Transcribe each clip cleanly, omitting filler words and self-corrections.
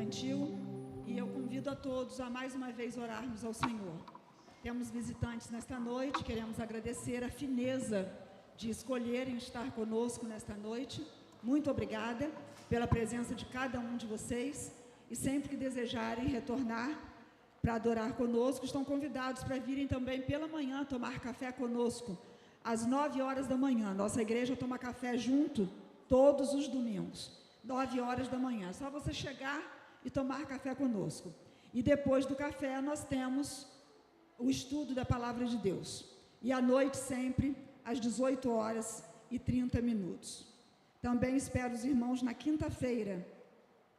infantil e eu convido a todos a mais uma vez orarmos ao Senhor. Temos visitantes nesta noite, queremos agradecer a fineza de escolherem estar conosco nesta noite. Muito obrigada pela presença de cada um de vocês e sempre que desejarem retornar para adorar conosco, estão convidados para virem também pela manhã tomar café conosco, às 9 horas da manhã. Nossa igreja toma café junto todos os domingos, 9 horas da manhã. É só você chegar e tomar café conosco. E depois do café nós temos o estudo da Palavra de Deus. E à noite sempre, às 18 horas e 30 minutos. Também espero os irmãos na quinta-feira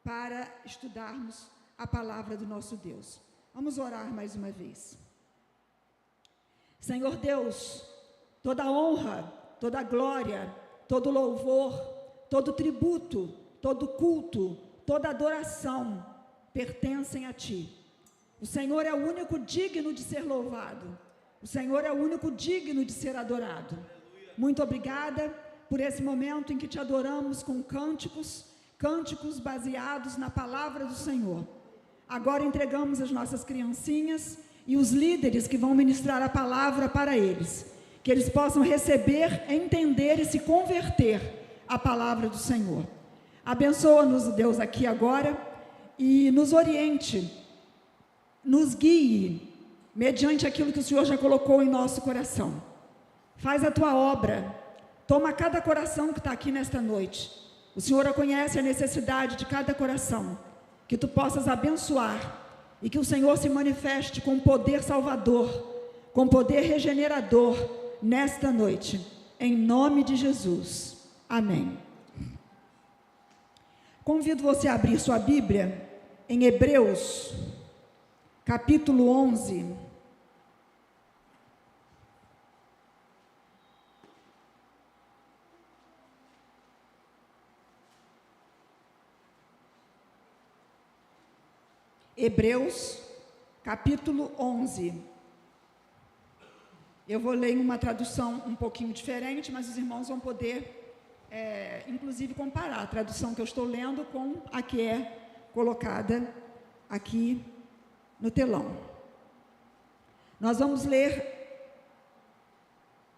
para estudarmos a Palavra do nosso Deus. Vamos orar mais uma vez. Senhor Deus, toda honra, toda glória, todo louvor, todo tributo, todo culto, toda adoração pertencem a Ti. O Senhor é o único digno de ser louvado. O Senhor é o único digno de ser adorado. Muito obrigada por esse momento em que Te adoramos com cânticos baseados na palavra do Senhor. Agora entregamos as nossas criancinhas e os líderes que vão ministrar a palavra para eles. Que eles possam receber, entender e se converter à palavra do Senhor. Abençoa-nos, Deus, aqui agora e nos oriente, nos guie, mediante aquilo que o Senhor já colocou em nosso coração. Faz a Tua obra, toma cada coração que está aqui nesta noite. O Senhor conhece a necessidade de cada coração, que Tu possas abençoar e que o Senhor se manifeste com poder salvador, com poder regenerador nesta noite, em nome de Jesus. Amém. Convido você a abrir sua Bíblia em Hebreus, capítulo 11. Hebreus, capítulo 11. Eu vou ler em uma tradução um pouquinho diferente, mas os irmãos vão poder, inclusive, comparar a tradução que eu estou lendo com a que é colocada aqui no telão. Nós vamos ler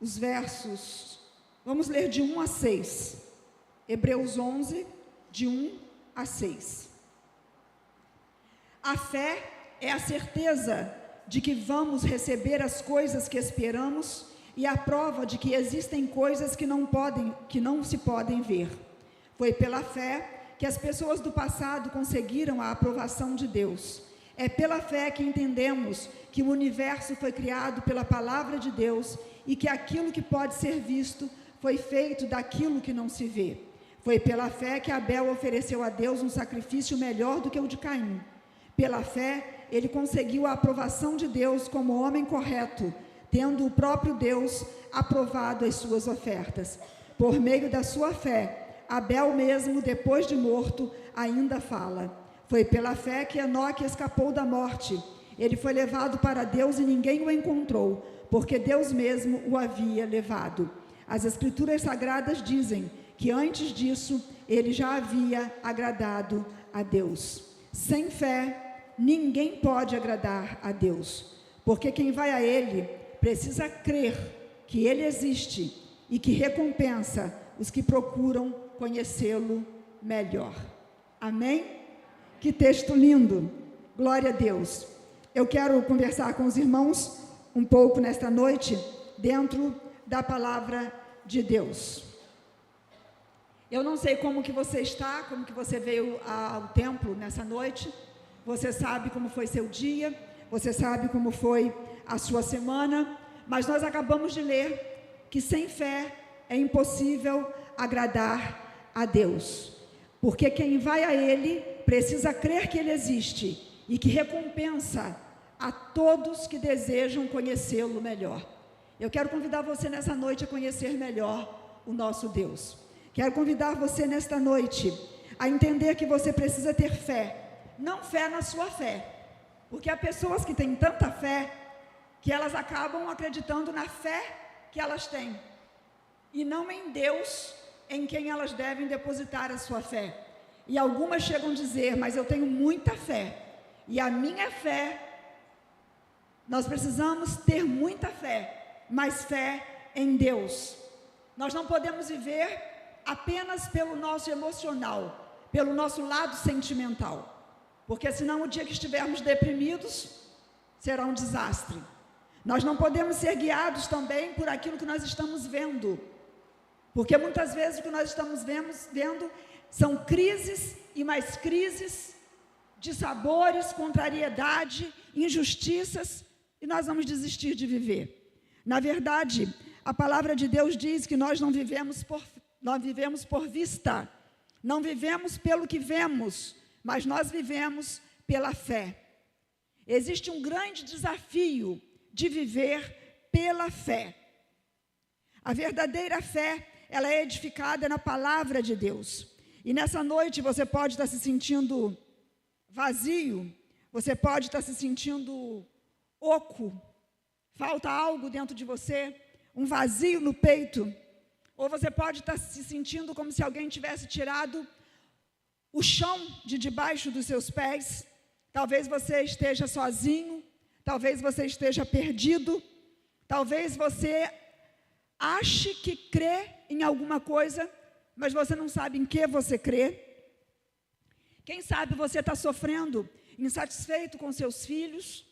os versos, vamos ler de 1 a 6. Hebreus 11, de 1 a 6. A fé é a certeza de que vamos receber as coisas que esperamos e a prova de que existem coisas que não se podem ver. Foi pela fé que as pessoas do passado conseguiram a aprovação de Deus. É pela fé que entendemos que o universo foi criado pela palavra de Deus e que aquilo que pode ser visto foi feito daquilo que não se vê. Foi pela fé que Abel ofereceu a Deus um sacrifício melhor do que o de Caim. Pela fé, ele conseguiu a aprovação de Deus como homem correto, tendo o próprio Deus aprovado as suas ofertas. Por meio da sua fé, Abel mesmo, depois de morto, ainda fala. Foi pela fé que Enoque escapou da morte. Ele foi levado para Deus e ninguém o encontrou, porque Deus mesmo o havia levado. As Escrituras Sagradas dizem que antes disso, ele já havia agradado a Deus. Sem fé, ninguém pode agradar a Deus, porque quem vai a Ele precisa crer que Ele existe e que recompensa os que procuram conhecê-lo melhor. Amém? Que texto lindo! Glória a Deus! Eu quero conversar com os irmãos um pouco nesta noite, dentro da palavra de Deus. Eu não sei como que você está, como que você veio ao templo nessa noite. Você sabe como foi seu dia, você sabe como foi a sua semana, mas nós acabamos de ler que sem fé é impossível agradar a Deus. Porque quem vai a Ele precisa crer que Ele existe e que recompensa a todos que desejam conhecê-lo melhor. Eu quero convidar você nessa noite a conhecer melhor o nosso Deus. Quero convidar você nesta noite a entender que você precisa ter fé. Não fé na sua fé, porque há pessoas que têm tanta fé que elas acabam acreditando na fé que elas têm e não em Deus, em quem elas devem depositar a sua fé. E algumas chegam a dizer, mas eu tenho muita fé. E a minha fé, nós precisamos ter muita fé, mas fé em Deus. Nós não podemos viver apenas pelo nosso emocional, pelo nosso lado sentimental. Porque senão o dia que estivermos deprimidos, será um desastre. Nós não podemos ser guiados também por aquilo que nós estamos vendo. Porque muitas vezes o que nós estamos vendo são crises e mais crises, dissabores, contrariedade, injustiças, e nós vamos desistir de viver. Na verdade, a palavra de Deus diz que nós não vivemos por vista, não vivemos pelo que vemos, mas nós vivemos pela fé. Existe um grande desafio de viver pela fé. A verdadeira fé, ela é edificada na palavra de Deus. E nessa noite você pode estar se sentindo vazio, você pode estar se sentindo oco, falta algo dentro de você, um vazio no peito, ou você pode estar se sentindo como se alguém tivesse tirado o chão de debaixo dos seus pés. Talvez você esteja sozinho, talvez você esteja perdido, talvez você ache que crê em alguma coisa, mas você não sabe em que você crê. Quem sabe você está sofrendo, insatisfeito com seus filhos.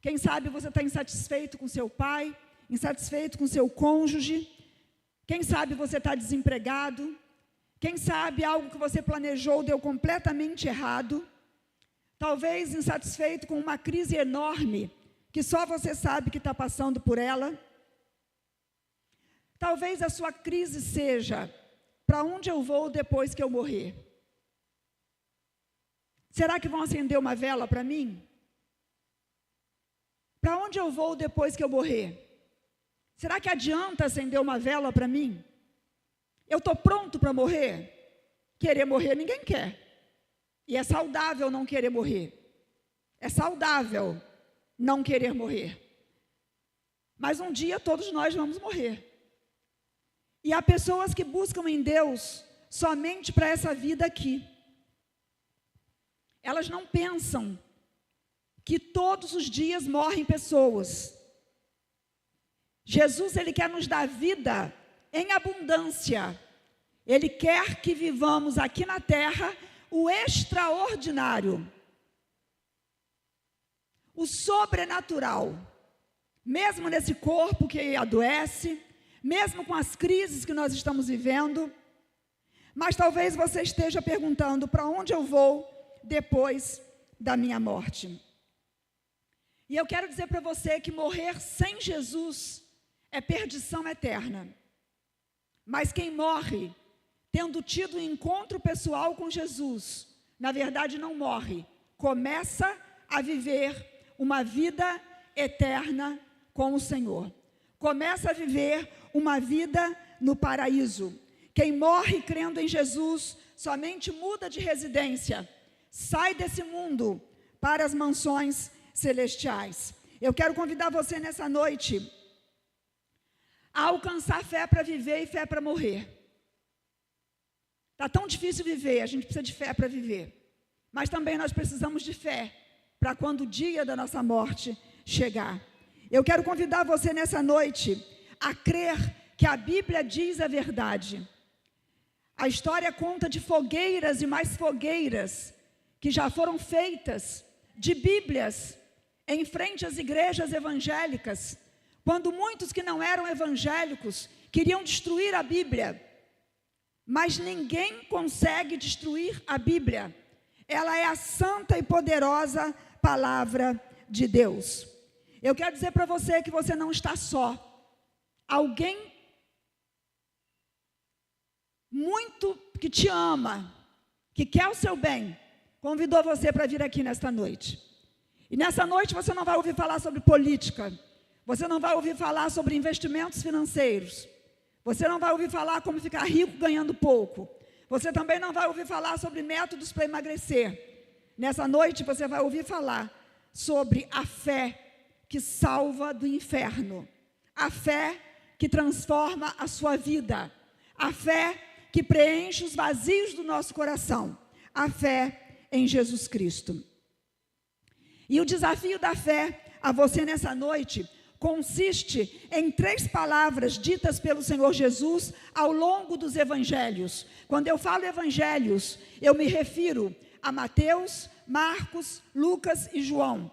Quem sabe você está insatisfeito com seu pai, insatisfeito com seu cônjuge. Quem sabe você está desempregado. Quem sabe algo que você planejou deu completamente errado. Talvez insatisfeito com uma crise enorme, que só você sabe que está passando por ela. Talvez a sua crise seja, para onde eu vou depois que eu morrer? Será que vão acender uma vela para mim? Para onde eu vou depois que eu morrer? Será que adianta acender uma vela para mim? Eu estou pronto para morrer? Querer morrer ninguém quer. E é saudável não querer morrer. É saudável não querer morrer. Mas um dia todos nós vamos morrer. E há pessoas que buscam em Deus somente para essa vida aqui. Elas não pensam que todos os dias morrem pessoas. Jesus, Ele quer nos dar vida em abundância. Ele quer que vivamos aqui na terra o extraordinário, o sobrenatural, mesmo nesse corpo que adoece, mesmo com as crises que nós estamos vivendo. Mas talvez você esteja perguntando, para onde eu vou depois da minha morte? E eu quero dizer para você que morrer sem Jesus é perdição eterna. Mas quem morre tendo tido um encontro pessoal com Jesus, na verdade não morre, começa a viver uma vida eterna com o Senhor. Começa a viver uma vida no paraíso. Quem morre crendo em Jesus somente muda de residência, sai desse mundo para as mansões celestiais. Eu quero convidar você nessa noite a alcançar fé para viver e fé para morrer. Está tão difícil viver, a gente precisa de fé para viver. Mas também nós precisamos de fé para quando o dia da nossa morte chegar. Eu quero convidar você nessa noite a crer que a Bíblia diz a verdade. A história conta de fogueiras e mais fogueiras que já foram feitas de Bíblias em frente às igrejas evangélicas, quando muitos que não eram evangélicos queriam destruir a Bíblia. Mas ninguém consegue destruir a Bíblia. Ela é a santa e poderosa palavra de Deus. Eu quero dizer para você que você não está só. Alguém muito que te ama, que quer o seu bem, convidou você para vir aqui nesta noite. E nessa noite você não vai ouvir falar sobre política. Você não vai ouvir falar sobre investimentos financeiros. Você não vai ouvir falar como ficar rico ganhando pouco. Você também não vai ouvir falar sobre métodos para emagrecer. Nessa noite você vai ouvir falar sobre a fé que salva do inferno. A fé que transforma a sua vida. A fé que preenche os vazios do nosso coração. a fé em Jesus Cristo. E o desafio da fé a você nessa noite consiste em 3 palavras ditas pelo Senhor Jesus ao longo dos evangelhos. Quando eu falo evangelhos, eu me refiro a Mateus, Marcos, Lucas e João.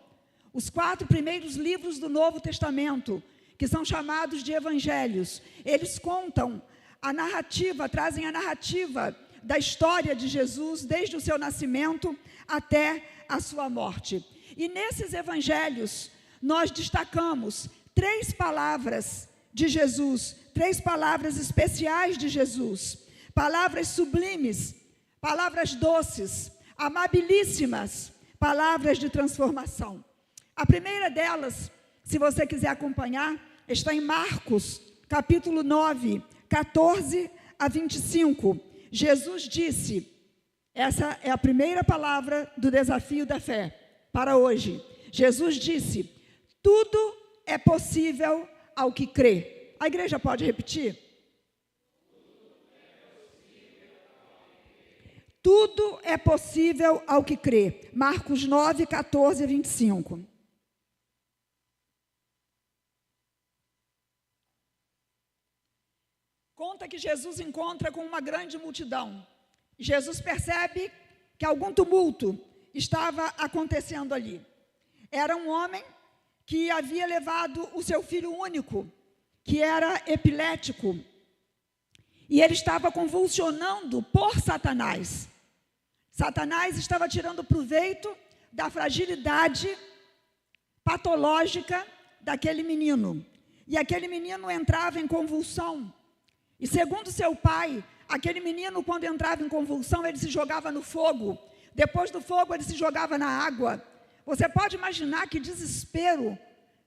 Os 4 primeiros livros do Novo Testamento, que são chamados de evangelhos, eles contam a narrativa, trazem a narrativa da história de Jesus, desde o seu nascimento até a sua morte. E nesses evangelhos, nós destacamos 3 palavras de Jesus, 3 palavras especiais de Jesus, palavras sublimes, palavras doces, amabilíssimas, palavras de transformação. A primeira delas, se você quiser acompanhar, está em Marcos, capítulo 9, 14 a 25. Jesus disse, essa é a primeira palavra do desafio da fé para hoje. Jesus disse: tudo é possível ao que crê. A igreja pode repetir? Tudo é possível ao que crê. Marcos 9, 14 a 25. Conta que Jesus encontra com uma grande multidão. Jesus percebe que algum tumulto estava acontecendo ali. Era um homem que havia levado o seu filho único, que era epilético, e ele estava convulsionando por Satanás. Satanás estava tirando proveito da fragilidade patológica daquele menino, e aquele menino entrava em convulsão, e segundo seu pai, aquele menino, quando entrava em convulsão, ele se jogava no fogo, depois do fogo ele se jogava na água. Você pode imaginar que desespero,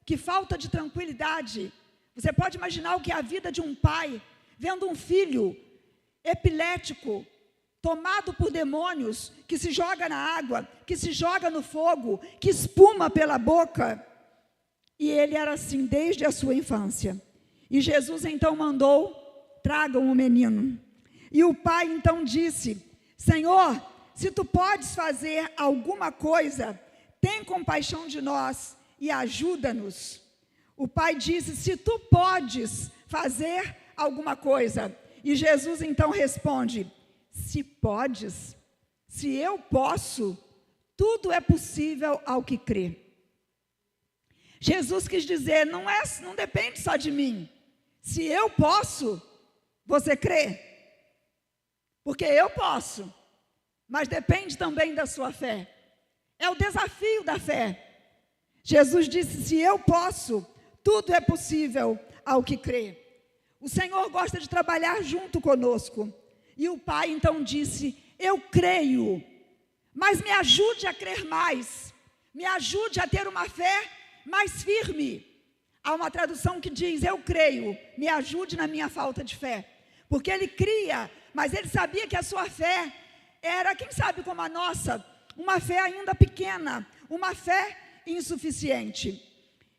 que falta de tranquilidade. Você pode imaginar o que é a vida de um pai, vendo um filho epilético, tomado por demônios, que se joga na água, que se joga no fogo, que espuma pela boca. E ele era assim desde a sua infância. E Jesus então mandou, tragam o menino. E o pai então disse: Senhor, se tu podes fazer alguma coisa, tem compaixão de nós e ajuda-nos. O pai disse: se tu podes fazer alguma coisa. E Jesus então responde: se podes, se eu posso, tudo é possível ao que crê. Jesus quis dizer, não depende só de mim. Se eu posso, você crê? Porque eu posso, mas depende também da sua fé. É o desafio da fé. Jesus disse: se eu posso, tudo é possível ao que crê. O Senhor gosta de trabalhar junto conosco. E o pai então disse: eu creio, mas me ajude a crer mais. Me ajude a ter uma fé mais firme. Há uma tradução que diz: eu creio, me ajude na minha falta de fé. Porque ele cria, mas ele sabia que a sua fé era, quem sabe como a nossa, uma fé ainda pequena, uma fé insuficiente.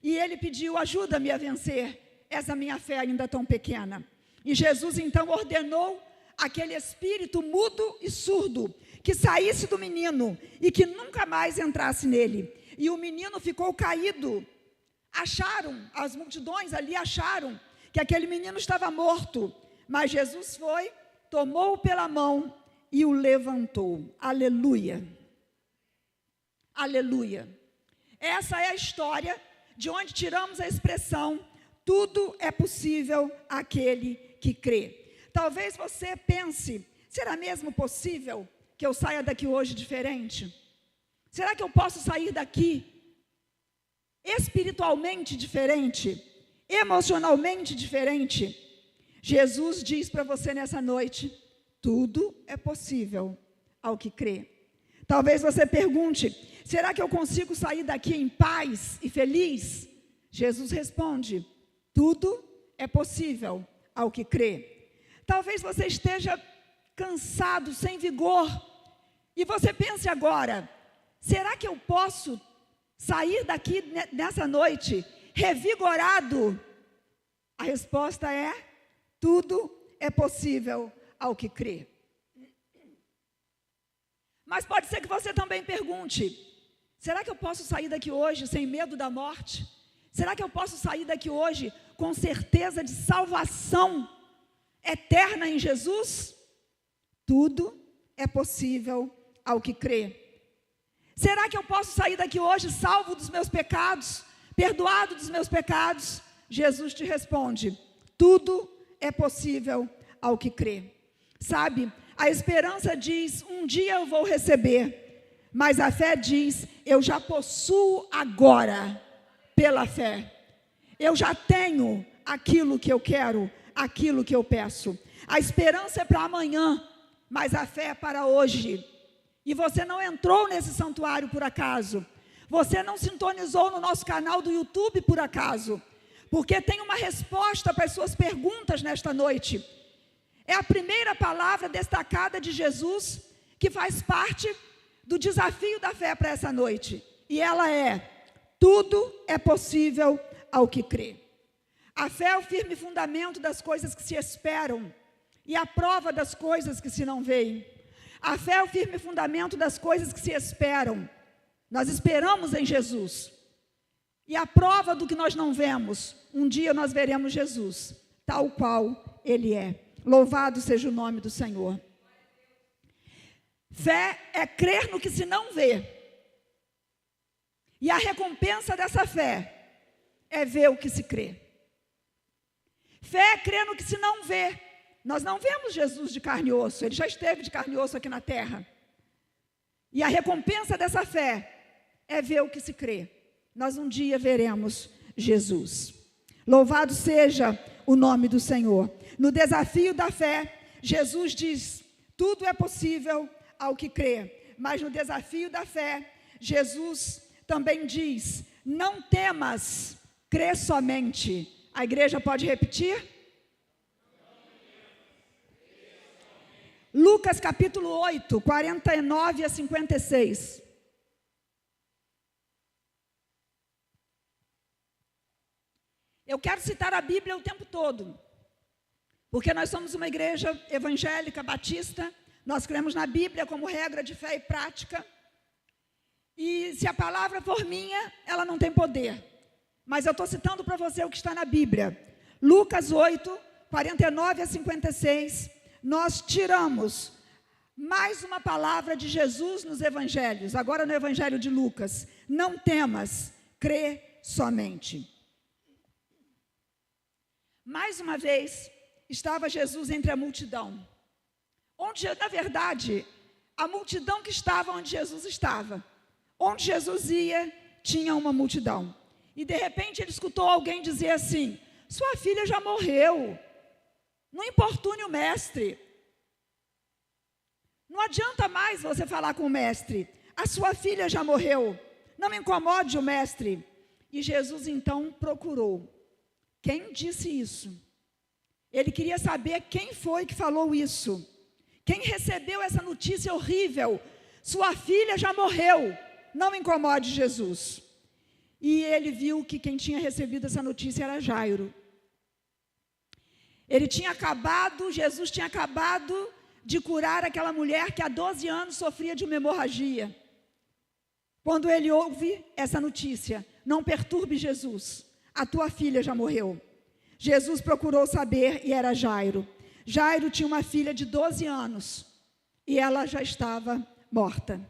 E ele pediu: ajuda-me a vencer essa minha fé ainda tão pequena. E Jesus então ordenou aquele espírito mudo e surdo que saísse do menino e que nunca mais entrasse nele. E o menino ficou caído. As multidões ali acharam que aquele menino estava morto. Mas Jesus foi, tomou-o pela mão e o levantou. Aleluia. Aleluia. Essa é a história de onde tiramos a expressão: tudo é possível àquele que crê. Talvez você pense: será mesmo possível que eu saia daqui hoje diferente? Será que eu posso sair daqui espiritualmente diferente? Emocionalmente diferente? Jesus diz para você nessa noite: tudo é possível ao que crê. Talvez você pergunte: será que eu consigo sair daqui em paz e feliz? Jesus responde: tudo é possível ao que crê. Talvez você esteja cansado, sem vigor, e você pense agora: será que eu posso sair daqui nessa noite revigorado? A resposta é: tudo é possível ao que crê. Mas pode ser que você também pergunte: será que eu posso sair daqui hoje sem medo da morte? Será que eu posso sair daqui hoje com certeza de salvação eterna em Jesus? Tudo é possível ao que crê. Será que eu posso sair daqui hoje salvo dos meus pecados, perdoado dos meus pecados? Jesus te responde: tudo é possível ao que crê. Sabe, a esperança diz: um dia eu vou receber, mas a fé diz: eu já possuo agora, pela fé. Eu já tenho aquilo que eu quero, aquilo que eu peço. A esperança é para amanhã, mas a fé é para hoje. E você não entrou nesse santuário por acaso. Você não sintonizou no nosso canal do YouTube por acaso. Porque tem uma resposta para as suas perguntas nesta noite. É a primeira palavra destacada de Jesus que faz parte do desafio da fé para essa noite. E ela é: tudo é possível ao que crê. A fé é o firme fundamento das coisas que se esperam e a prova das coisas que se não veem. A fé é o firme fundamento das coisas que se esperam. Nós esperamos em Jesus. E a prova do que nós não vemos, um dia nós veremos Jesus, tal qual Ele é. Louvado seja o nome do Senhor. Fé é crer no que se não vê. E a recompensa dessa fé é ver o que se crê. Fé é crer no que se não vê. Nós não vemos Jesus de carne e osso. Ele já esteve de carne e osso aqui na terra. E a recompensa dessa fé é ver o que se crê. Nós um dia veremos Jesus. Louvado seja o nome do Senhor. No desafio da fé, Jesus diz: tudo é possível ao que crê. Mas no desafio da fé, Jesus também diz: não temas, crê somente. A igreja pode repetir? Lucas capítulo 8, 49 a 56. Eu quero citar a Bíblia o tempo todo, porque nós somos uma igreja evangélica, batista, nós cremos na Bíblia como regra de fé e prática, e se a palavra for minha, ela não tem poder, mas eu estou citando para você o que está na Bíblia. Lucas 8, 49 a 56, nós tiramos mais uma palavra de Jesus nos evangelhos, agora no evangelho de Lucas: não temas, crê somente. Mais uma vez, estava Jesus entre a multidão, onde, na verdade, a multidão que estava onde Jesus estava, onde Jesus ia, tinha uma multidão, e de repente ele escutou alguém dizer assim: sua filha já morreu, não importune o mestre, não adianta mais você falar com o mestre, a sua filha já morreu, não incomode o mestre. E Jesus então procurou quem disse isso. Ele queria saber quem foi que falou isso, quem recebeu essa notícia horrível: sua filha já morreu, não incomode Jesus. E ele viu que quem tinha recebido essa notícia era Jairo. Jesus tinha acabado de curar aquela mulher que há 12 anos sofria de uma hemorragia. Quando ele ouve essa notícia: não perturbe Jesus, a tua filha já morreu. Jesus procurou saber e era Jairo. Jairo tinha uma filha de 12 anos e ela já estava morta.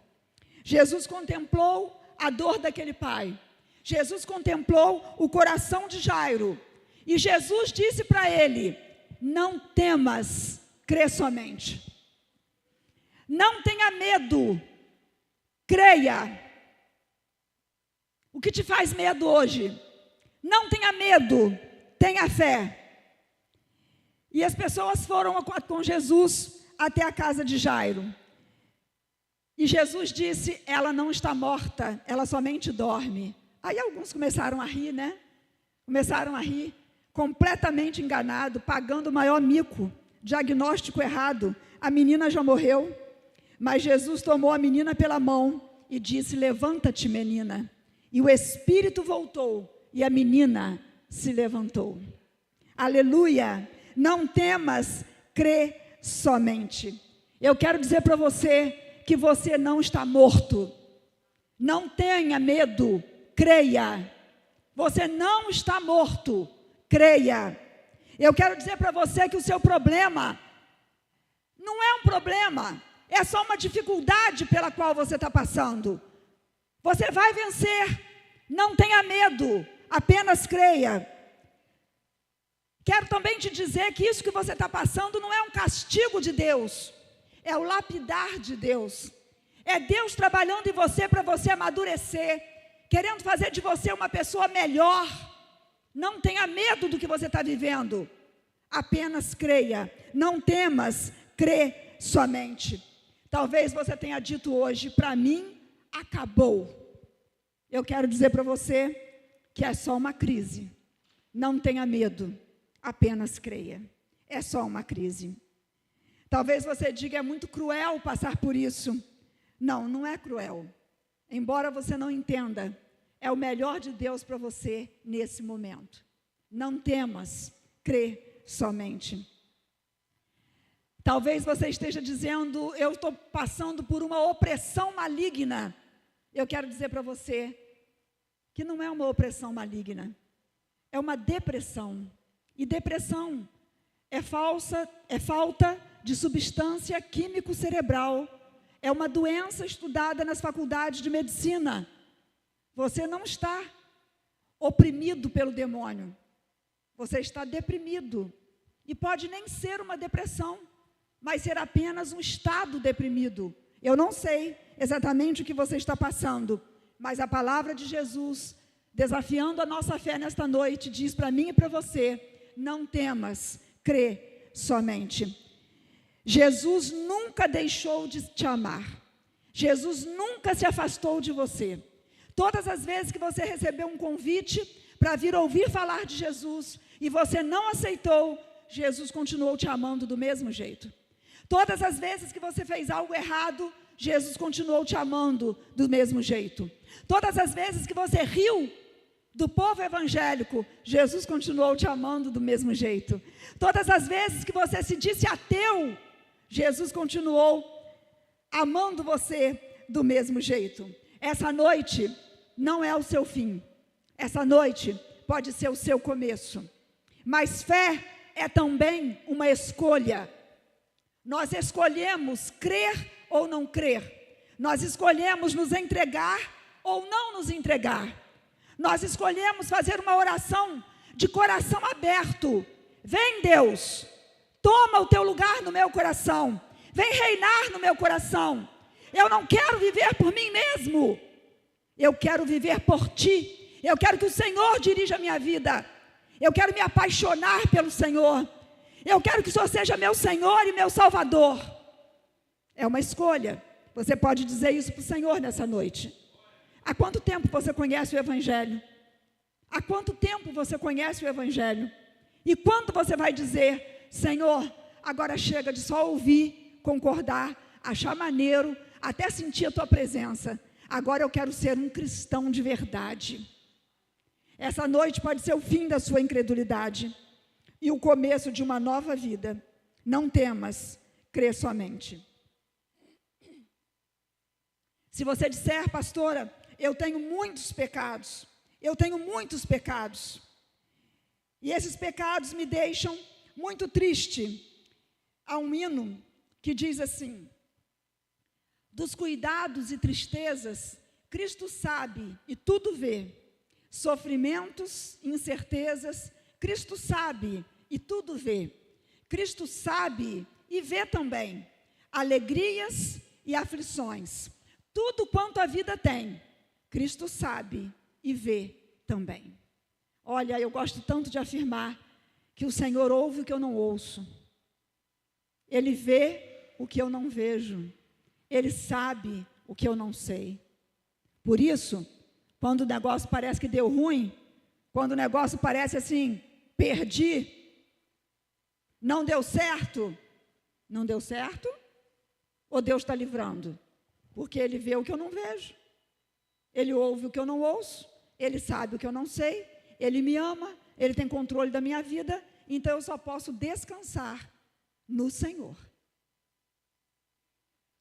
Jesus contemplou a dor daquele pai. Jesus contemplou o coração de Jairo. E Jesus disse para ele: não temas, crê somente. Não tenha medo, creia. O que te faz medo hoje? Não tenha medo, tenha fé. E as pessoas foram com Jesus até a casa de Jairo. E Jesus disse: ela não está morta, ela somente dorme. Aí alguns começaram a rir, né? Começaram a rir, completamente enganado, pagando o maior mico, diagnóstico errado. A menina já morreu. Mas Jesus tomou a menina pela mão e disse: levanta-te, menina. E o espírito voltou e a menina se levantou. Aleluia! Não temas, crê somente. Eu quero dizer para você que você não está morto. Não tenha medo, creia. Você não está morto, creia. Eu quero dizer para você que o seu problema não é um problema, é só uma dificuldade pela qual você está passando. Você vai vencer, não tenha medo, apenas creia. Quero também te dizer que isso que você está passando não é um castigo de Deus, é o lapidar de Deus. É Deus trabalhando em você para você amadurecer, querendo fazer de você uma pessoa melhor. Não tenha medo do que você está vivendo, apenas creia, não temas, crê somente. Talvez você tenha dito hoje, para mim, acabou. Eu quero dizer para você que é só uma crise. Não tenha medo, apenas creia. É só uma crise. Talvez você diga, é muito cruel passar por isso. Não, não é cruel. Embora você não entenda, é o melhor de Deus para você nesse momento. Não temas, crê somente. Talvez você esteja dizendo, eu estou passando por uma opressão maligna. Eu quero dizer para você que não é uma opressão maligna, é uma depressão. E depressão é falta de substância químico-cerebral. É uma doença estudada nas faculdades de medicina. Você não está oprimido pelo demônio. Você está deprimido. E pode nem ser uma depressão, mas ser apenas um estado deprimido. Eu não sei exatamente o que você está passando, mas a palavra de Jesus, desafiando a nossa fé nesta noite, diz para mim e para você, não temas, crê somente. Jesus nunca deixou de te amar. Jesus nunca se afastou de você. Todas as vezes que você recebeu um convite para vir ouvir falar de Jesus e você não aceitou, Jesus continuou te amando do mesmo jeito. Todas as vezes que você fez algo errado, Jesus continuou te amando do mesmo jeito. Todas as vezes que você riu do povo evangélico, Jesus continuou te amando do mesmo jeito. Todas as vezes que você se disse ateu, Jesus continuou amando você do mesmo jeito. Essa noite não é o seu fim. Essa noite pode ser o seu começo. Mas fé é também uma escolha. Nós escolhemos crer ou não crer. Nós escolhemos nos entregar ou não nos entregar. Nós escolhemos fazer uma oração de coração aberto. Vem, Deus, toma o teu lugar no meu coração. Vem reinar no meu coração. Eu não quero viver por mim mesmo. Eu quero viver por ti. Eu quero que o Senhor dirija a minha vida. Eu quero me apaixonar pelo Senhor. Eu quero que o Senhor seja meu Senhor e meu Salvador. É uma escolha. Você pode dizer isso para o Senhor nessa noite. Há quanto tempo você conhece o Evangelho? Há quanto tempo você conhece o Evangelho? E quando você vai dizer, Senhor, agora chega de só ouvir, concordar, achar maneiro, até sentir a tua presença. Agora eu quero ser um cristão de verdade. Essa noite pode ser o fim da sua incredulidade e o começo de uma nova vida. Não temas, crê somente. Se você disser, pastora, eu tenho muitos pecados, e esses pecados me deixam muito triste. Há um hino que diz assim, dos cuidados e tristezas, Cristo sabe e tudo vê, sofrimentos, incertezas, Cristo sabe e tudo vê, Cristo sabe e vê também, alegrias e aflições, tudo quanto a vida tem, Cristo sabe e vê também. Olha, eu gosto tanto de afirmar que o Senhor ouve o que eu não ouço. Ele vê o que eu não vejo. Ele sabe o que eu não sei. Por isso, quando o negócio parece que deu ruim, quando o negócio parece assim, perdi, não deu certo, ou Deus está livrando? Porque Ele vê o que eu não vejo. Ele ouve o que eu não ouço, Ele sabe o que eu não sei, Ele me ama, Ele tem controle da minha vida, então eu só posso descansar no Senhor.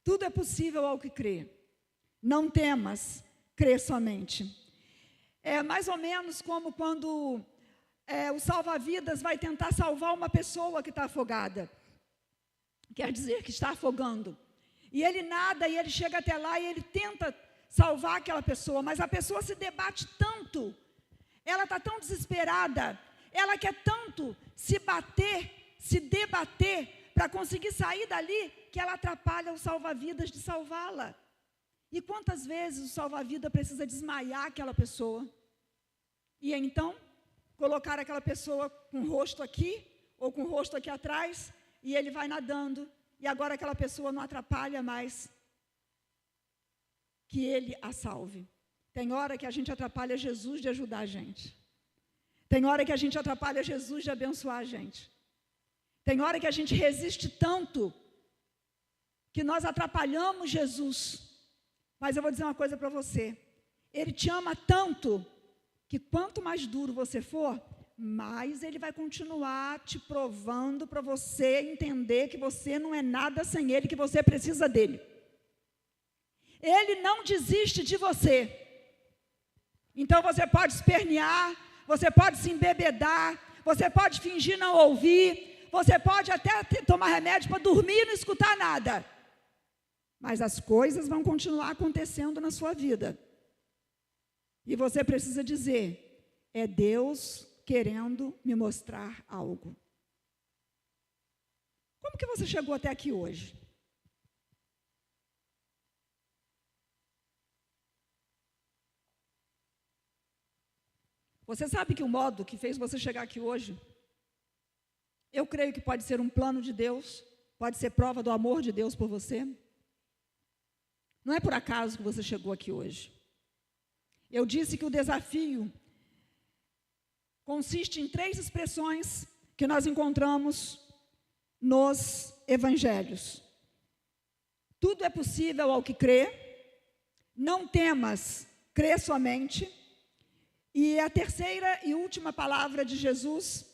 Tudo é possível ao que crê. Não temas, crê somente. É mais ou menos como quando o salva-vidas vai tentar salvar uma pessoa que está afogada. Quer dizer, que está afogando. E ele nada, e ele chega até lá, e ele tenta salvar aquela pessoa, mas a pessoa se debate tanto, ela está tão desesperada, ela quer tanto se debater, para conseguir sair dali, que ela atrapalha o salva-vidas de salvá-la. E quantas vezes o salva-vida precisa desmaiar aquela pessoa, e então colocar aquela pessoa com o rosto aqui, ou com o rosto aqui atrás, e ele vai nadando, e agora aquela pessoa não atrapalha mais que ele a salve. Tem hora que a gente atrapalha Jesus de ajudar a gente. Tem hora que a gente atrapalha Jesus de abençoar a gente. Tem hora que a gente resiste tanto que nós atrapalhamos Jesus. Mas eu vou dizer uma coisa para você. Ele te ama tanto que quanto mais duro você for, mais ele vai continuar te provando para você entender que você não é nada sem ele, que você precisa dele. Ele não desiste de você. Então você pode espernear, você pode se embebedar, você pode fingir não ouvir, você pode até tomar remédio para dormir e não escutar nada. Mas as coisas vão continuar acontecendo na sua vida. E você precisa dizer, é Deus querendo me mostrar algo. Como que você chegou até aqui hoje? Você sabe que o modo que fez você chegar aqui hoje, eu creio que pode ser um plano de Deus, pode ser prova do amor de Deus por você. Não é por acaso que você chegou aqui hoje. Eu disse que o desafio consiste em 3 expressões que nós encontramos nos evangelhos. Tudo é possível ao que crê, não temas, crê somente. E a terceira e última palavra de Jesus,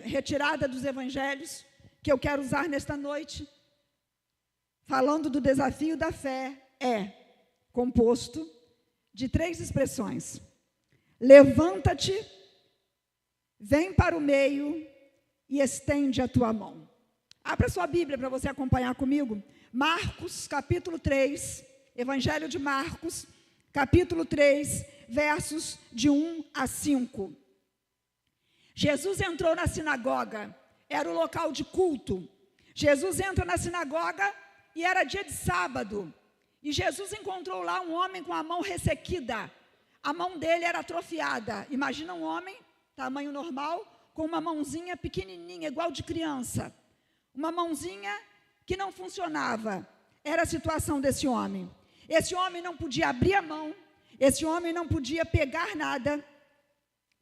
retirada dos evangelhos, que eu quero usar nesta noite, falando do desafio da fé, é composto de 3 expressões. Levanta-te, vem para o meio e estende a tua mão. Abra sua Bíblia para você acompanhar comigo. Marcos, capítulo 3, Evangelho de Marcos, capítulo 3, versos de 1 a 5. Jesus entrou na sinagoga, era o local de culto. Jesus entra na sinagoga e era dia de sábado. E Jesus encontrou lá um homem com a mão ressequida. A mão dele era atrofiada. Imagina um homem, tamanho normal, com uma mãozinha pequenininha, igual de criança. Uma mãozinha que não funcionava. Era a situação desse homem. Esse homem não podia abrir a mão. Esse homem não podia pegar nada.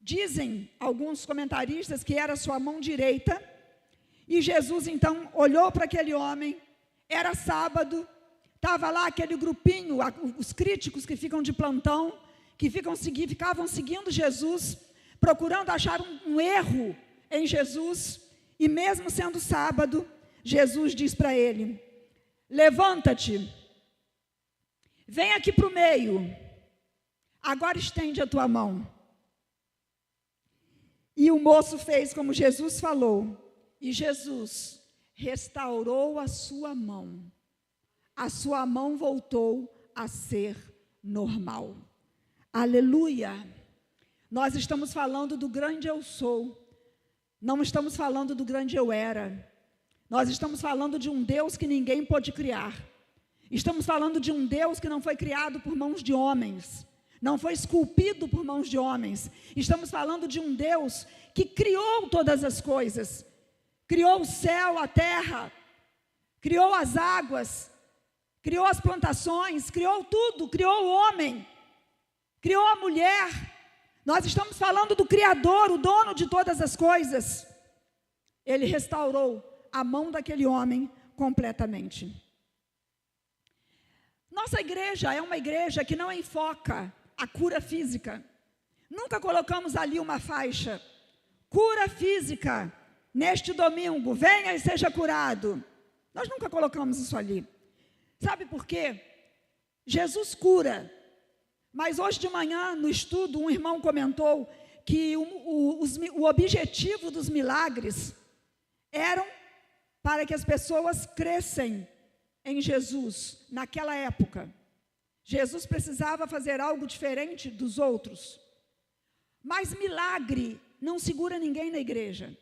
Dizem alguns comentaristas que era sua mão direita. E Jesus então olhou para aquele homem. Era sábado. Estava lá aquele grupinho, os críticos que ficam de plantão, que ficavam seguindo Jesus, procurando achar um erro em Jesus. E mesmo sendo sábado, Jesus diz para ele, levanta-te, vem aqui para o meio, agora estende a tua mão. E o moço fez como Jesus falou, e Jesus restaurou a sua mão. A sua mão voltou a ser normal. Aleluia! Nós estamos falando do grande eu sou. Não estamos falando do grande eu era. Nós estamos falando de um Deus que ninguém pôde criar. Estamos falando de um Deus que não foi criado por mãos de homens. Não foi esculpido por mãos de homens. Estamos falando de um Deus que criou todas as coisas. Criou o céu, a terra. Criou as águas. Criou as plantações, criou tudo, criou o homem, criou a mulher. Nós estamos falando do Criador, o dono de todas as coisas. Ele restaurou a mão daquele homem completamente. Nossa igreja é uma igreja que não enfoca a cura física. Nunca colocamos ali uma faixa, cura física, neste domingo, venha e seja curado. Nós nunca colocamos isso ali. Sabe por quê? Jesus cura. Mas hoje de manhã, no estudo, um irmão comentou que o objetivo dos milagres eram para que as pessoas crescem em Jesus, naquela época. Jesus precisava fazer algo diferente dos outros. Mas milagre não segura ninguém na igreja.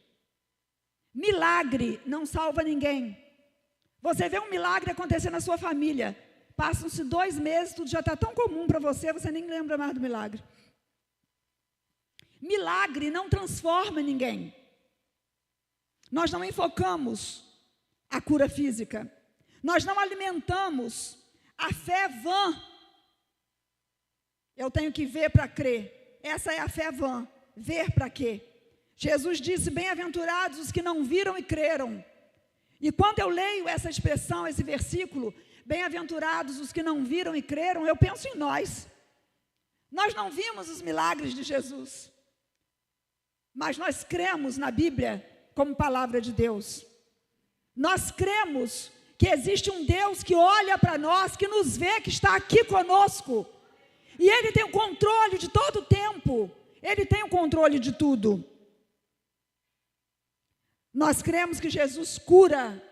Milagre não salva ninguém. Você vê um milagre acontecer na sua família, passam-se 2 meses, tudo já está tão comum para você, você nem lembra mais do milagre. Milagre não transforma ninguém. Nós não enfocamos a cura física. Nós não alimentamos a fé vã. Eu tenho que ver para crer. Essa é a fé vã. Ver para quê? Jesus disse, bem-aventurados os que não viram e creram. E quando eu leio essa expressão, esse versículo, bem-aventurados os que não viram e creram, eu penso em nós. Nós não vimos os milagres de Jesus, mas nós cremos na Bíblia como palavra de Deus. Nós cremos que existe um Deus que olha para nós, que nos vê, que está aqui conosco. E Ele tem o controle de todo o tempo. Ele tem o controle de tudo. Nós cremos que Jesus cura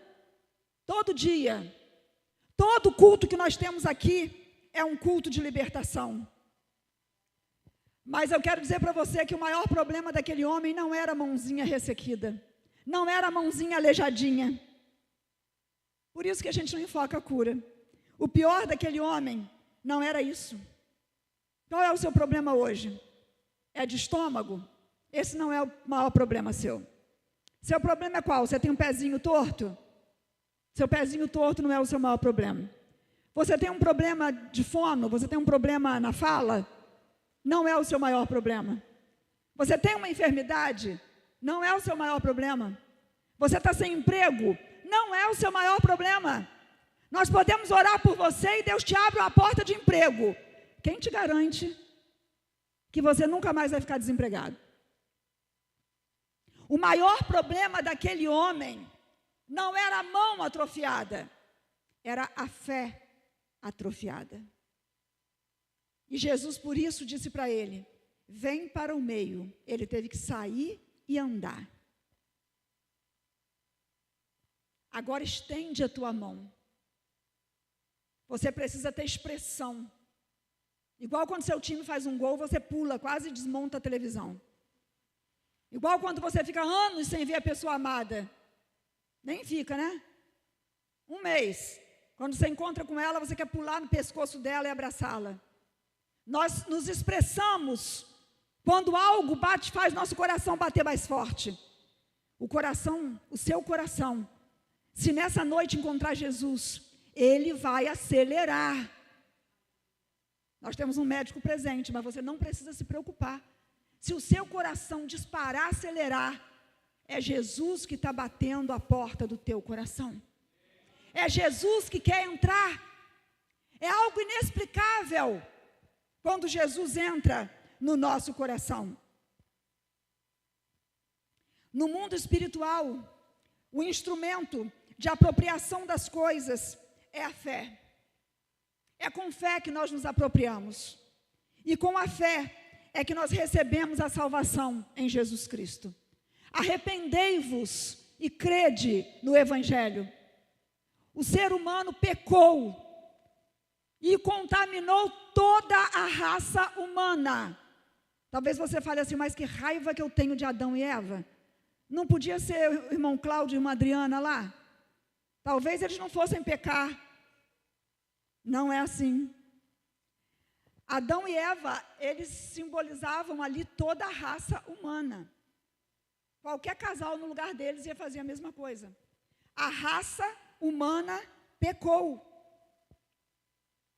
todo dia. Todo culto que nós temos aqui é um culto de libertação. Mas eu quero dizer para você que o maior problema daquele homem não era a mãozinha ressequida. Não era a mãozinha aleijadinha. Por isso que a gente não enfoca a cura. O pior daquele homem não era isso. Qual é o seu problema hoje? É de estômago? Esse não é o maior problema seu. Seu problema é qual? Você tem um pezinho torto? Seu pezinho torto não é o seu maior problema. Você tem um problema de fono? Você tem um problema na fala? Não é o seu maior problema. Você tem uma enfermidade? Não é o seu maior problema. Você está sem emprego? Não é o seu maior problema. Nós podemos orar por você e Deus te abre uma porta de emprego. Quem te garante que você nunca mais vai ficar desempregado? O maior problema daquele homem não era a mão atrofiada, era a fé atrofiada. E Jesus, por isso, disse para ele, vem para o meio. Ele teve que sair e andar. Agora estende a tua mão. Você precisa ter expressão. Igual quando seu time faz um gol, você pula, quase desmonta a televisão. Igual quando você fica anos sem ver a pessoa amada. Nem fica, né? 1 mês. Quando você encontra com ela, você quer pular no pescoço dela e abraçá-la. Nós nos expressamos quando algo bate, faz nosso coração bater mais forte. O coração, o seu coração, se nessa noite encontrar Jesus, ele vai acelerar. Nós temos um médico presente, mas você não precisa se preocupar. Se o seu coração disparar, acelerar, é Jesus que está batendo a porta do teu coração. É Jesus que quer entrar. É algo inexplicável quando Jesus entra no nosso coração. No mundo espiritual, o instrumento de apropriação das coisas é a fé. É com fé que nós nos apropriamos. E com a fé é que nós recebemos a salvação em Jesus Cristo. Arrependei-vos e crede no Evangelho. O ser humano pecou e contaminou toda a raça humana. Talvez você fale assim, mas que raiva que eu tenho de Adão e Eva. Não podia ser o irmão Cláudio e a irmã Adriana lá? Talvez eles não fossem pecar. Não é assim. Adão e Eva, eles simbolizavam ali toda a raça humana. Qualquer casal no lugar deles ia fazer a mesma coisa. A raça humana pecou.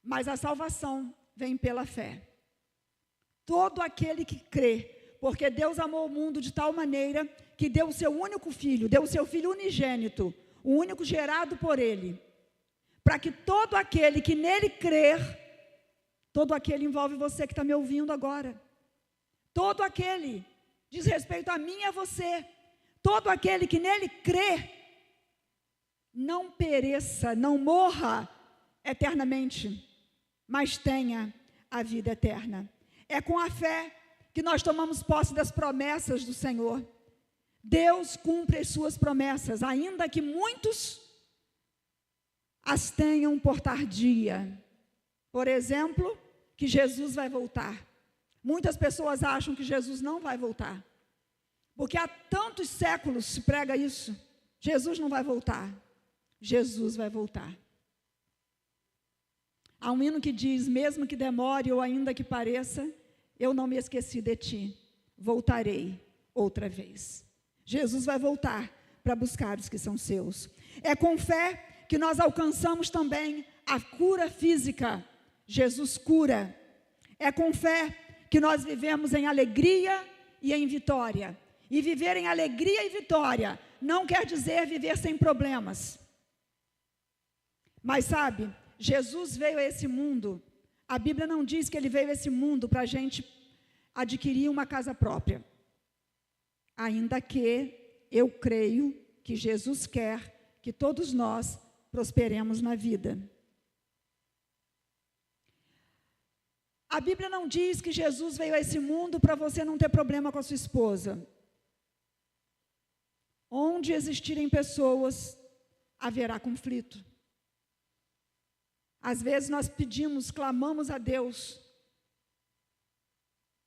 Mas a salvação vem pela fé. Todo aquele que crê, porque Deus amou o mundo de tal maneira que deu o seu único filho, deu o seu filho unigênito, o único gerado por ele, para que todo aquele que nele crer, todo aquele envolve você que está me ouvindo agora, todo aquele, diz respeito a mim e a você, todo aquele que nele crê, não pereça, não morra eternamente, mas tenha a vida eterna. É com a fé que nós tomamos posse das promessas do Senhor. Deus cumpre as suas promessas, ainda que muitos as tenham por tardia. Por exemplo, que Jesus vai voltar. Muitas pessoas acham que Jesus não vai voltar, porque há tantos séculos se prega isso. Jesus não vai voltar. Jesus vai voltar. Há um hino que diz: mesmo que demore ou ainda que pareça, eu não me esqueci de ti, voltarei outra vez. Jesus vai voltar para buscar os que são seus. É com fé que nós alcançamos também a cura física. Jesus cura. É com fé que nós vivemos em alegria e em vitória. E viver em alegria e vitória não quer dizer viver sem problemas. Mas sabe, Jesus veio a esse mundo. A Bíblia não diz que ele veio a esse mundo para a gente adquirir uma casa própria. Ainda que eu creio que Jesus quer que todos nós prosperemos na vida. A Bíblia não diz que Jesus veio a esse mundo para você não ter problema com a sua esposa. Onde existirem pessoas, haverá conflito. Às vezes nós pedimos, clamamos a Deus,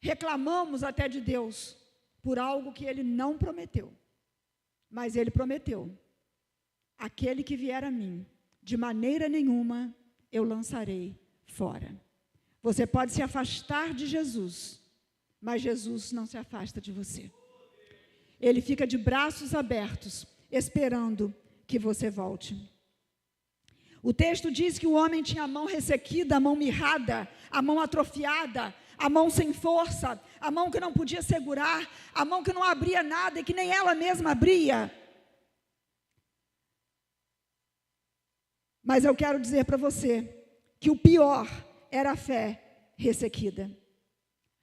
reclamamos até de Deus, por algo que Ele não prometeu. Mas Ele prometeu: aquele que vier a mim, de maneira nenhuma eu lançarei fora. Você pode se afastar de Jesus, mas Jesus não se afasta de você. Ele fica de braços abertos, esperando que você volte. O texto diz que o homem tinha a mão ressequida, a mão mirrada, a mão atrofiada, a mão sem força, a mão que não podia segurar, a mão que não abria nada e que nem ela mesma abria. Mas eu quero dizer para você que o pior era a fé ressequida.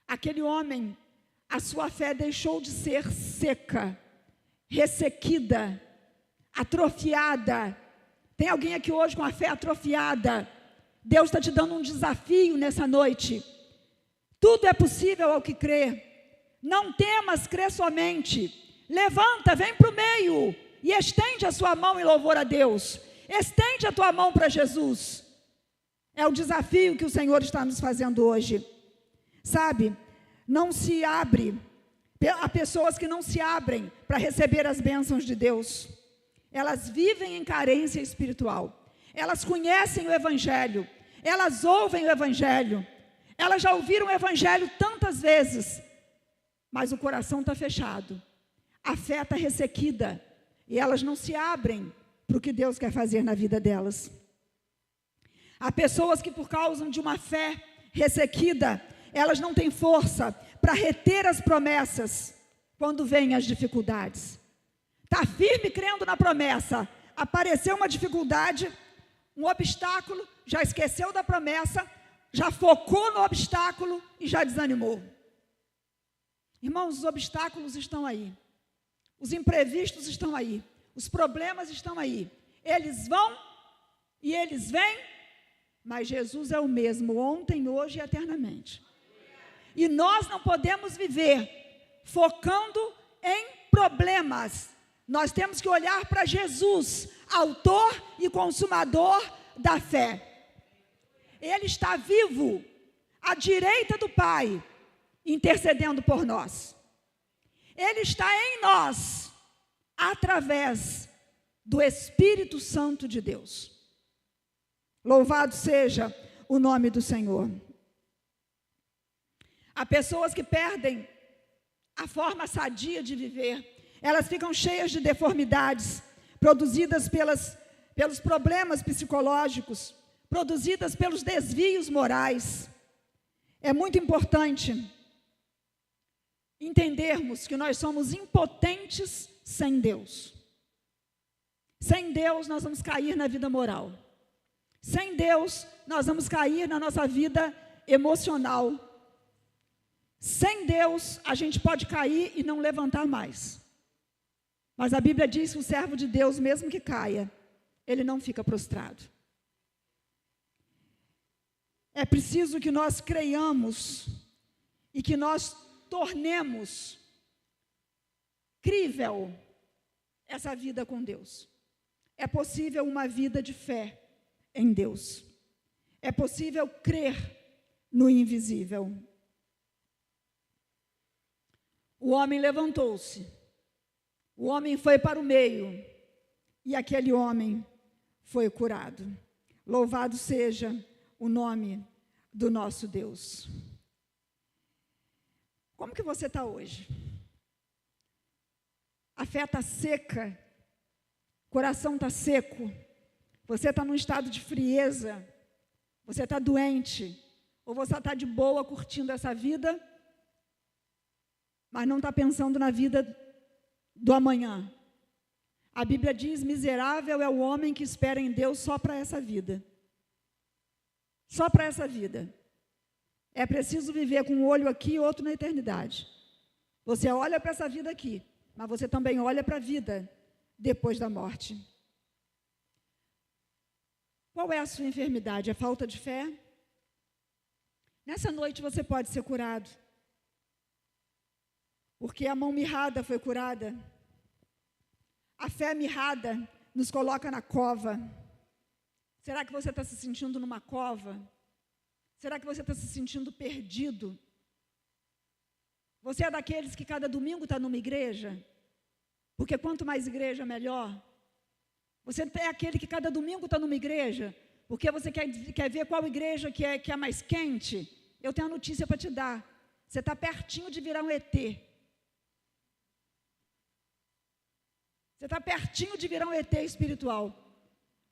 Aquele homem, a sua fé deixou de ser seca, ressequida, atrofiada. Tem alguém aqui hoje com a fé atrofiada? Deus está te dando um desafio nessa noite. Tudo é possível ao que crê. Não temas, crê somente. Levanta, vem para o meio e estende a sua mão em louvor a Deus. Estende a tua mão para Jesus. É o desafio que o Senhor está nos fazendo hoje. Sabe, não se abre. Há pessoas que não se abrem para receber as bênçãos de Deus. Elas vivem em carência espiritual. Elas conhecem o Evangelho. Elas ouvem o Evangelho. Elas já ouviram o Evangelho tantas vezes. Mas o coração está fechado. A fé está ressequida. E elas não se abrem para o que Deus quer fazer na vida delas. Há pessoas que, por causa de uma fé ressequida, elas não têm força para reter as promessas quando vêm as dificuldades. Está firme crendo na promessa, apareceu uma dificuldade, um obstáculo, já esqueceu da promessa, já focou no obstáculo e já desanimou. Irmãos, os obstáculos estão aí, os imprevistos estão aí, os problemas estão aí, eles vão e eles vêm, mas Jesus é o mesmo ontem, hoje e eternamente. E nós não podemos viver focando em problemas. Nós temos que olhar para Jesus, autor e consumador da fé. Ele está vivo, à direita do Pai, intercedendo por nós. Ele está em nós, através do Espírito Santo de Deus. Louvado seja o nome do Senhor. Há pessoas que perdem a forma sadia de viver. Elas ficam cheias de deformidades, produzidas pelos problemas psicológicos, produzidas pelos desvios morais. É muito importante entendermos que nós somos impotentes sem Deus. Sem Deus, nós vamos cair na vida moral. Sem Deus, nós vamos cair na nossa vida emocional. Sem Deus, a gente pode cair e não levantar mais. Mas a Bíblia diz que o servo de Deus, mesmo que caia, ele não fica prostrado. é preciso que nós creiamos e que nós tornemos crível essa vida com Deus. É possível uma vida de fé em Deus. É possível crer no invisível. O homem levantou-se. O homem foi para o meio. E aquele homem foi curado. Louvado seja o nome do nosso Deus. Como que você está hoje? A fé está seca, o coração está seco, você está num estado de frieza, você está doente, ou você está de boa curtindo essa vida, mas não está pensando na vida do amanhã. A Bíblia diz: miserável é o homem que espera em Deus só para essa vida. Só para essa vida. É preciso viver com um olho aqui e outro na eternidade. Você olha para essa vida aqui, mas você também olha para a vida depois da morte. Qual é a sua enfermidade? É falta de fé? Nessa noite você pode ser curado. Porque a mão mirrada foi curada. A fé mirrada nos coloca na cova. Será que você está se sentindo numa cova? Será que você está se sentindo perdido? Você é daqueles que cada domingo está numa igreja? Porque quanto mais igreja, melhor. Você é aquele que cada domingo está numa igreja? Porque você quer ver qual igreja que é mais quente? Eu tenho a notícia para te dar. Você está pertinho de virar um ET. Você está pertinho de virar um ET espiritual.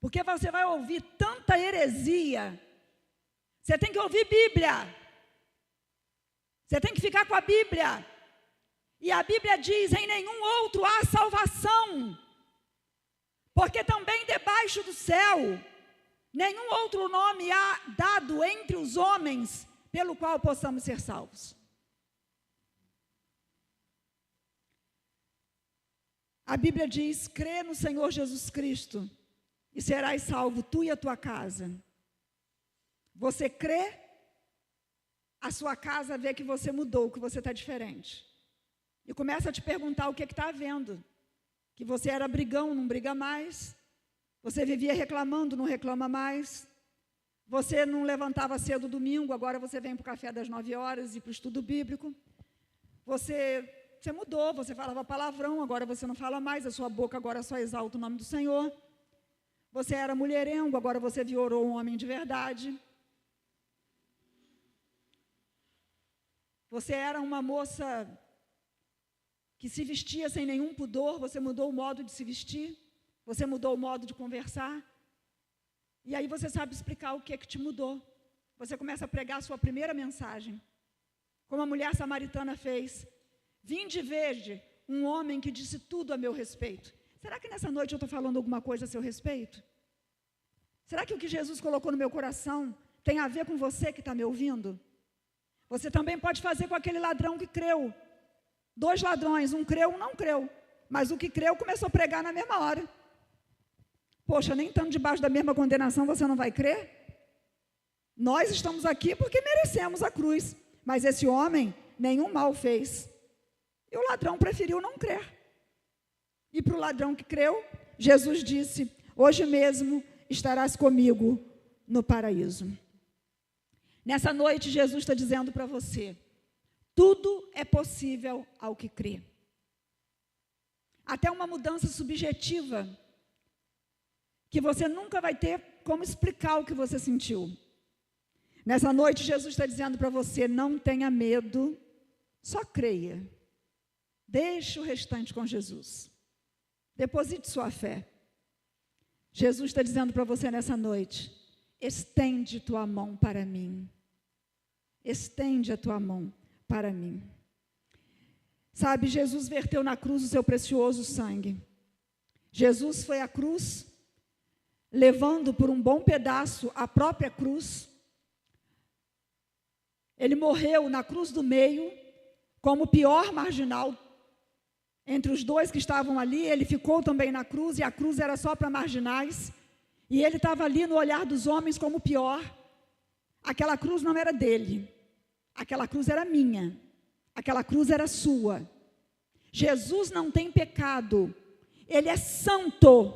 Porque você vai ouvir tanta heresia. Você tem que ouvir Bíblia. Você tem que ficar com a Bíblia. E a Bíblia diz: em nenhum outro há salvação. Porque também debaixo do céu, nenhum outro nome há dado entre os homens pelo qual possamos ser salvos. A Bíblia diz: crê no Senhor Jesus Cristo e serás salvo, tu e a tua casa. Você crê, a sua casa vê que você mudou, que você está diferente. E começa a te perguntar o que está havendo. Que você era brigão, não briga mais. Você vivia reclamando, não reclama mais. Você não levantava cedo domingo, agora você vem para o café das 9 horas e para o estudo bíblico. Você mudou, você falava palavrão, agora você não fala mais, a sua boca agora só exalta o nome do Senhor. Você era mulherengo, agora você orou um homem de verdade. Você era uma moça que se vestia sem nenhum pudor, você mudou o modo de se vestir, você mudou o modo de conversar. E aí você sabe explicar o que é que te mudou. Você começa a pregar a sua primeira mensagem, como a mulher samaritana fez. Vinde e veja um homem que disse tudo a meu respeito. Será que nessa noite eu estou falando alguma coisa a seu respeito? Será que o que Jesus colocou no meu coração tem a ver com você que está me ouvindo? Você também pode fazer com aquele ladrão que creu. 2 ladrões, um creu, um não creu. Mas o que creu começou a pregar na mesma hora. Poxa, nem estando debaixo da mesma condenação, você não vai crer? Nós estamos aqui porque merecemos a cruz. Mas esse homem nenhum mal fez. E o ladrão preferiu não crer. E para o ladrão que creu, Jesus disse: hoje mesmo estarás comigo no paraíso. Nessa noite, Jesus está dizendo para você: tudo é possível ao que crê. Até uma mudança subjetiva, que você nunca vai ter como explicar o que você sentiu. Nessa noite, Jesus está dizendo para você: não tenha medo, só creia. Deixe o restante com Jesus. Deposite sua fé. Jesus está dizendo para você nessa noite: estende tua mão para mim. Estende a tua mão para mim. Sabe, Jesus verteu na cruz o seu precioso sangue. Jesus foi à cruz, levando por um bom pedaço a própria cruz. Ele morreu na cruz do meio, como o pior marginal. Entre os 2 que estavam ali, ele ficou também na cruz, e a cruz era só para marginais. E ele estava ali no olhar dos homens como o pior. Aquela cruz não era dele. Aquela cruz era minha. Aquela cruz era sua. Jesus não tem pecado. Ele é santo.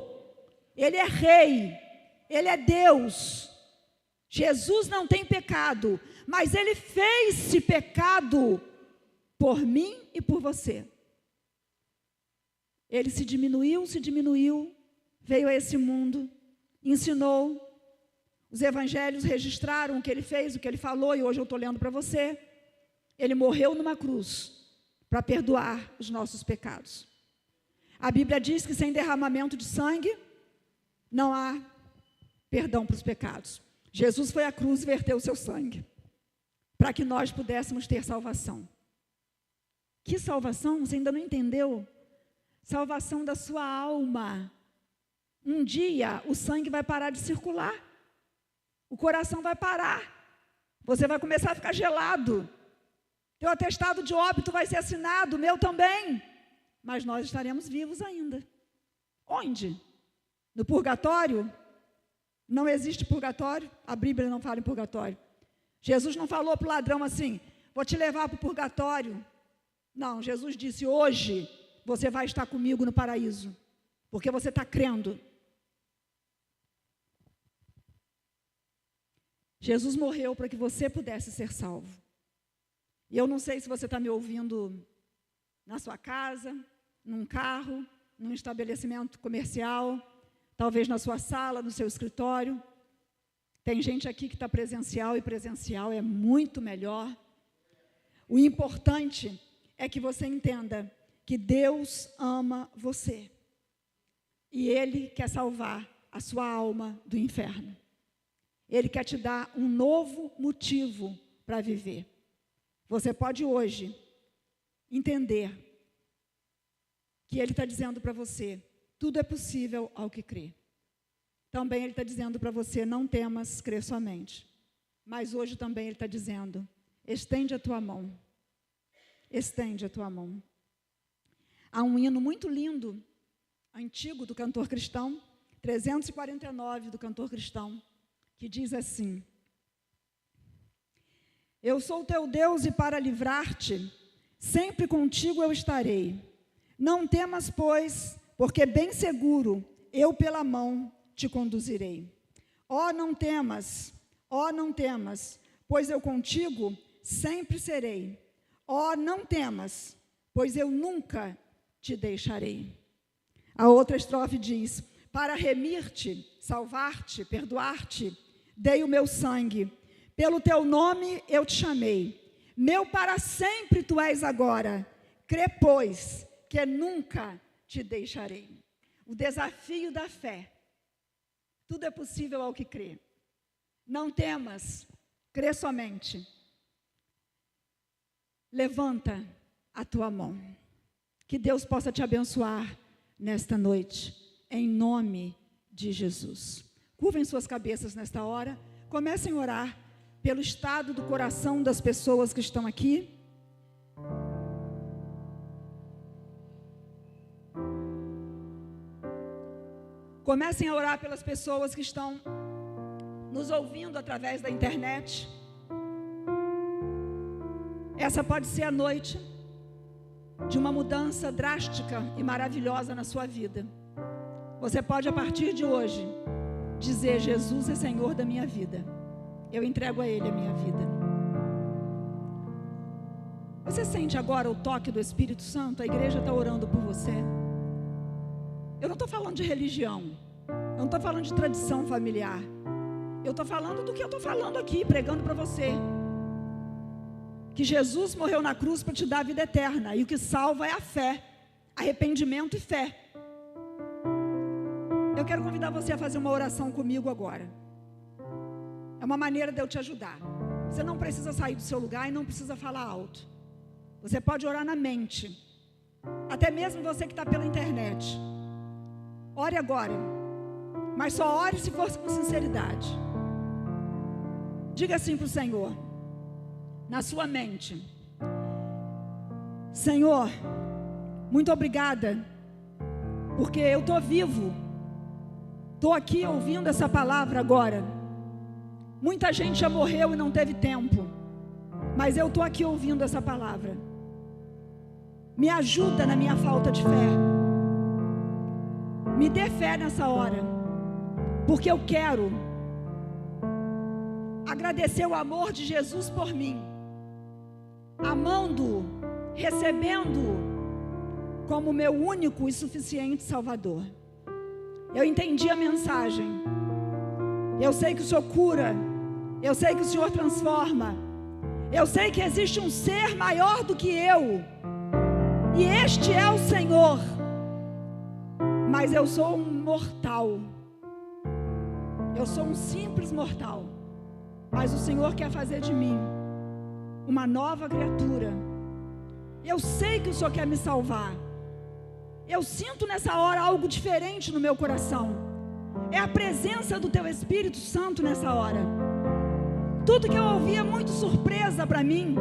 Ele é rei. Ele é Deus. Jesus não tem pecado. Mas ele fez-se pecado por mim e por você. Ele se diminuiu, veio a esse mundo, ensinou. Os evangelhos registraram o que ele fez, o que ele falou, e hoje eu estou lendo para você. Ele morreu numa cruz para perdoar os nossos pecados. A Bíblia diz que sem derramamento de sangue não há perdão para os pecados. Jesus foi à cruz e verteu o seu sangue para que nós pudéssemos ter salvação. Que salvação? Você ainda não entendeu? Salvação da sua alma. Um dia o sangue vai parar de circular. O coração vai parar. Você vai começar a ficar gelado. Teu atestado de óbito vai ser assinado, o meu também. Mas nós estaremos vivos ainda. Onde? No purgatório? Não existe purgatório. A Bíblia não fala em purgatório. Jesus não falou para o ladrão assim, vou te levar para o purgatório. Não, Jesus disse, hoje você vai estar comigo no paraíso. Porque você está crendo. Jesus morreu para que você pudesse ser salvo. E eu não sei se você está me ouvindo na sua casa, num carro, num estabelecimento comercial, talvez na sua sala, no seu escritório. Tem gente aqui que está presencial, e presencial é muito melhor. O importante é que você entenda que Deus ama você. E Ele quer salvar a sua alma do inferno. Ele quer te dar um novo motivo para viver. Você pode hoje entender que Ele está dizendo para você, tudo é possível ao que crê. Também Ele está dizendo para você, não temas, crê somente. Mas hoje também Ele está dizendo, estende a tua mão. Estende a tua mão. Há um hino muito lindo, antigo do cantor cristão, 349 do cantor cristão, que diz assim, eu sou teu Deus e para livrar-te, sempre contigo eu estarei. Não temas, pois, porque bem seguro eu pela mão te conduzirei. Não temas, não temas, pois eu contigo sempre serei. Não temas, pois eu nunca te deixarei. A outra estrofe diz, para remir-te, salvar-te, perdoar-te, dei o meu sangue, pelo teu nome eu te chamei, meu para sempre tu és agora, crê pois, que nunca te deixarei. O desafio da fé, tudo é possível ao que crê. Não temas, crê somente. Levanta a tua mão, que Deus possa te abençoar nesta noite, em nome de Jesus. Curvem suas cabeças nesta hora, comecem a orar pelo estado do coração das pessoas que estão aqui. Comecem a orar pelas pessoas que estão nos ouvindo através da internet. Essa pode ser a noite de uma mudança drástica e maravilhosa na sua vida. Você pode, a partir de hoje, dizer, Jesus é Senhor da minha vida. Eu entrego a Ele a minha vida. Você sente agora o toque do Espírito Santo? A igreja está orando por você. Eu não estou falando de religião. Eu não estou falando de tradição familiar. Eu estou falando do que eu estou falando aqui, pregando para você. Que Jesus morreu na cruz para te dar a vida eterna. E o que salva é a fé. Arrependimento e fé. Eu quero convidar você a fazer uma oração comigo agora. É uma maneira de eu te ajudar. Você não precisa sair do seu lugar e não precisa falar alto. Você pode orar na mente. Até mesmo você que está pela internet. Ore agora. Mas só ore se for com sinceridade. Diga assim para o Senhor. Na sua mente. Senhor, muito obrigada. Porque eu estou vivo. Estou aqui ouvindo essa palavra agora. Muita gente já morreu e não teve tempo, mas eu estou aqui ouvindo essa palavra. Me ajuda na minha falta de fé. Me dê fé nessa hora, porque eu quero agradecer o amor de Jesus por mim, amando-o, recebendo-o como meu único e suficiente Salvador. Eu entendi a mensagem. Eu sei que o Senhor cura. Eu sei que o Senhor transforma. Eu sei que existe um ser maior do que eu, e este é o Senhor. Mas eu sou um mortal. Eu sou um simples mortal. Mas o Senhor quer fazer de mim uma nova criatura. Eu sei que o Senhor quer me salvar. Eu sinto nessa hora algo diferente no meu coração. É a presença do Teu Espírito Santo nessa hora. Tudo que eu ouvi é muito surpresa para mim.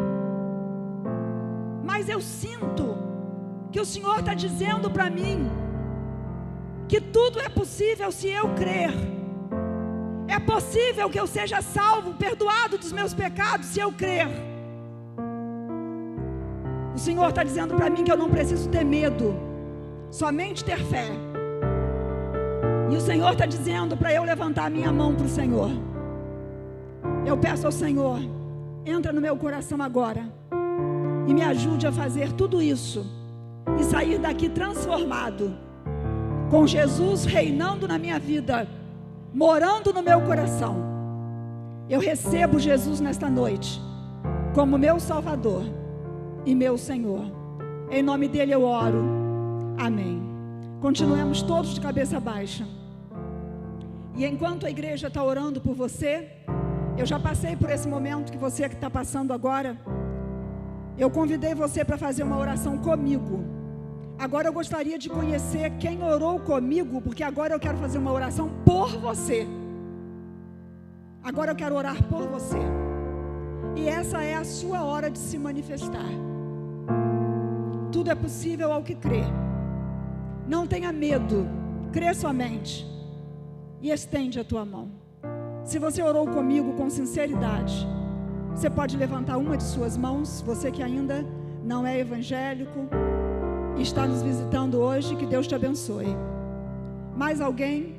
Mas eu sinto que o Senhor está dizendo para mim que tudo é possível se eu crer. É possível que eu seja salvo, perdoado dos meus pecados, se eu crer. O Senhor está dizendo para mim que eu não preciso ter medo, somente ter fé. E o Senhor está dizendo para eu levantar a minha mão para o Senhor. Eu peço ao Senhor, entra no meu coração agora e me ajude a fazer tudo isso e sair daqui transformado, com Jesus reinando na minha vida, morando no meu coração. Eu recebo Jesus nesta noite como meu Salvador e meu Senhor. Em nome dele eu oro. Amém. Continuemos todos de cabeça baixa. E enquanto a igreja está orando por você, eu já passei por esse momento que você está passando agora. Eu convidei você para fazer uma oração comigo. Agora eu gostaria de conhecer quem orou comigo, porque agora eu quero fazer uma oração por você. Agora eu quero orar por você. E essa é a sua hora de se manifestar. Tudo é possível ao que crê. Não tenha medo, crê somente e estende a tua mão. Se você orou comigo com sinceridade, você pode levantar uma de suas mãos. Você que ainda não é evangélico e está nos visitando hoje, que Deus te abençoe. Mais alguém?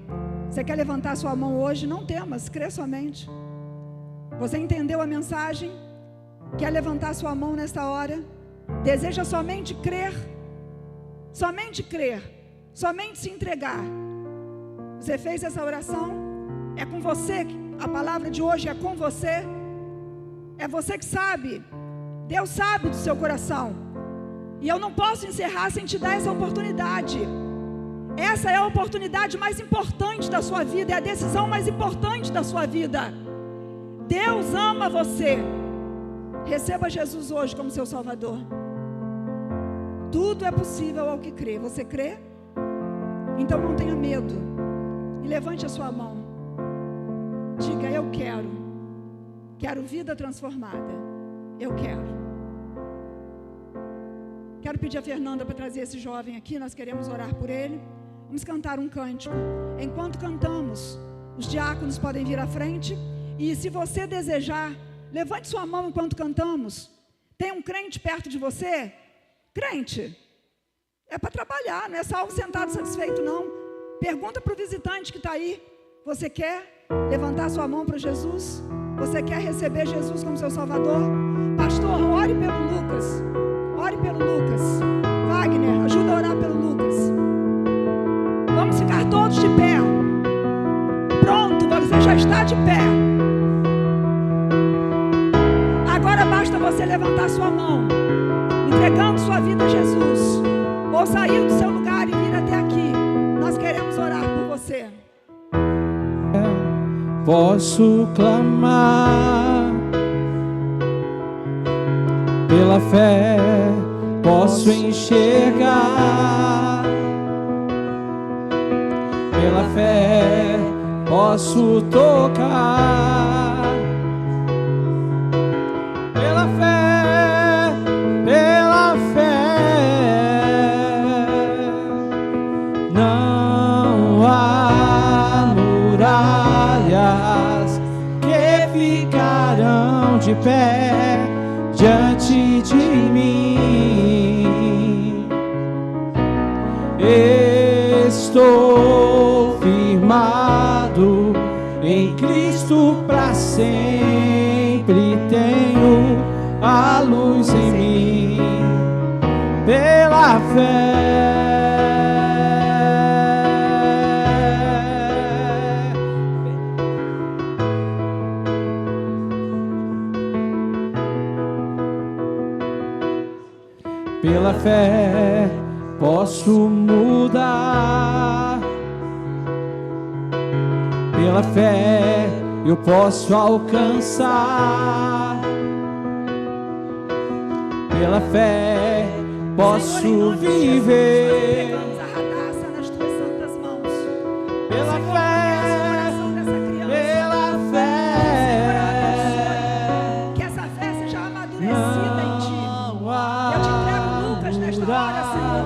Você quer levantar sua mão hoje? Não temas, crê somente. Você entendeu a mensagem? Quer levantar sua mão nesta hora? Deseja somente crer? Somente crer, somente se entregar. Você fez essa oração? É com você, a palavra de hoje é com você. É você que sabe. Deus sabe do seu coração. E eu não posso encerrar sem te dar essa oportunidade. Essa é a oportunidade mais importante da sua vida, é a decisão mais importante da sua vida. Deus ama você. Receba Jesus hoje como seu Salvador. Tudo é possível ao que crê. Você crê? Então não tenha medo. E levante a sua mão. Diga: eu quero. Quero vida transformada. Eu quero. Quero pedir a Fernanda para trazer esse jovem aqui. Nós queremos orar por ele. Vamos cantar um cântico. Enquanto cantamos, os diáconos podem vir à frente. E se você desejar, levante sua mão enquanto cantamos. Tem um crente perto de você? Crente, é para trabalhar, não é salvo sentado satisfeito não. Pergunta para o visitante que está aí. Você quer levantar sua mão para Jesus? Você quer receber Jesus como seu Salvador? Pastor, ore pelo Lucas. Ore pelo Lucas. Wagner, ajuda a orar pelo Lucas. Vamos ficar todos de pé. Pronto, você já está de pé. Agora basta você levantar sua mão, entregando sua vida a Jesus, ou sair do seu lugar e vir até aqui. Nós queremos orar por você. Posso clamar pela fé, posso enxergar pela fé, posso tocar pela fé, pela fé. Não há muralhas que de mim. Estou firmado em Cristo para sempre. Tenho a luz em mim pela fé. Pela fé posso mudar. Pela fé eu posso alcançar. Pela fé posso Senhor, viver. Jesus, nós entregamos a Radassa nas tuas santas mãos. Pela Senhor, fé, conhece o coração dessa criança. pela fé. Que essa fé seja amadurecida em ti. Eu te entrego Lucas nesta hora, Senhor.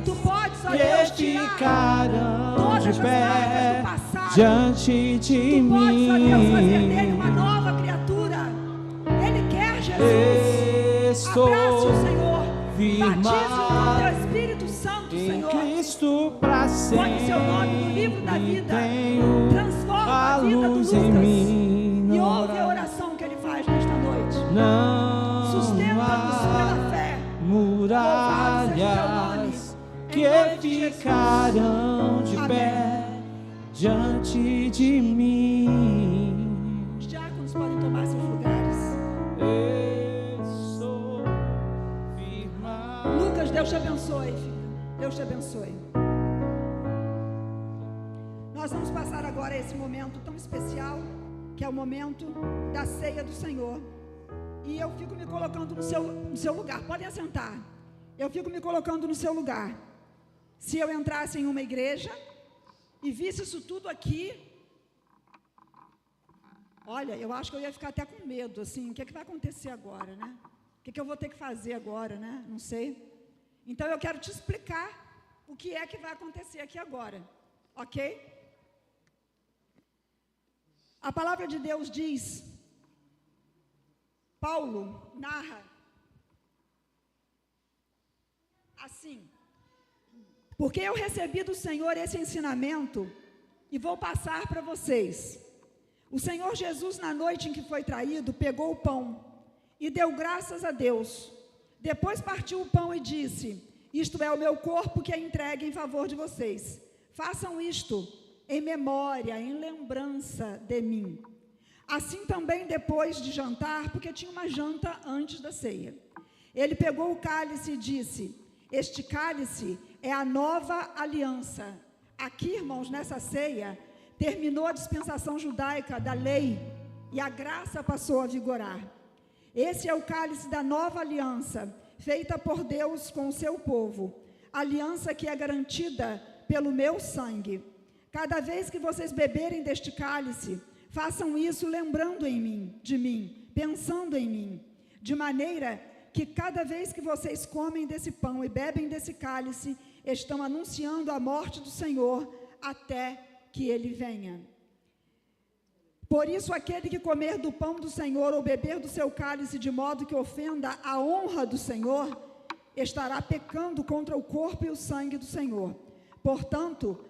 Tu podes, ó Deus, tirar todas as marcas do passado. Diante de Tu podes, ó Deus, fazer dele mim, uma nova criatura. Ele quer, Jesus. estou Abrace-o, Senhor. Batize-o com firmado teu Espírito Santo, em Senhor. Cristo para sempre. Põe o seu nome no livro da vida. Tenho Transforma a a vida do luz Lucas. em mim. E ouve a oração que ele faz nesta noite. Não Sustenta-nos pela fé. muralhas que ficarão de pé diante de mim. Os diáconos podem tomar seus lugares. Estou firmado. Lucas, Deus te abençoe, filho. Deus te abençoe. Nós vamos passar agora esse momento tão especial, que é o momento da ceia do Senhor. E eu fico me colocando no seu lugar. Podem assentar. Eu fico me colocando no seu lugar. Se eu entrasse em uma igreja e visse isso tudo aqui, olha, eu acho que eu ia ficar até com medo, assim, o que vai acontecer agora, né? O que eu vou ter que fazer agora, né? Não sei. Então eu quero te explicar o que é que vai acontecer aqui agora, ok? A palavra de Deus diz, Paulo narra assim: porque eu recebi do Senhor esse ensinamento e vou passar para vocês. O Senhor Jesus, na noite em que foi traído, pegou o pão e deu graças a Deus. Depois partiu o pão e disse: isto é o meu corpo que é entregue em favor de vocês. Façam isto em memória, em lembrança de mim. Assim também depois de jantar, porque tinha uma janta antes da ceia, ele pegou o cálice e disse: este cálice é a nova aliança. Aqui, irmãos, nessa ceia, terminou a dispensação judaica da lei e a graça passou a vigorar. Esse é o cálice da nova aliança, feita por Deus com o seu povo, aliança que é garantida pelo meu sangue. Cada vez que vocês beberem deste cálice, façam isso lembrando de mim, pensando em mim, de maneira que cada vez que vocês comem desse pão e bebem desse cálice, estão anunciando a morte do Senhor até que Ele venha. Por isso, aquele que comer do pão do Senhor ou beber do seu cálice de modo que ofenda a honra do Senhor, estará pecando contra o corpo e o sangue do Senhor. Portanto,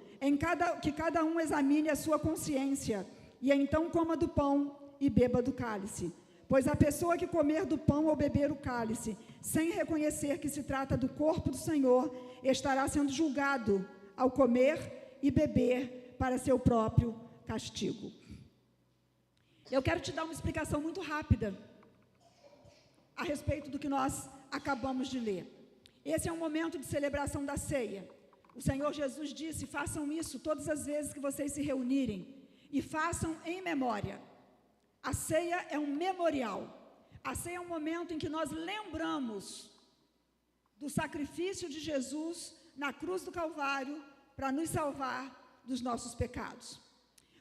que cada um examine a sua consciência, e então coma do pão e beba do cálice. Pois a pessoa que comer do pão ou beber o cálice, sem reconhecer que se trata do corpo do Senhor, estará sendo julgado ao comer e beber para seu próprio castigo. Eu quero te dar uma explicação muito rápida a respeito do que nós acabamos de ler. Esse é um momento de celebração da ceia. O Senhor Jesus disse: façam isso todas as vezes que vocês se reunirem, e façam em memória. A ceia é um memorial. A ceia é um momento em que nós lembramos do sacrifício de Jesus na cruz do Calvário para nos salvar dos nossos pecados.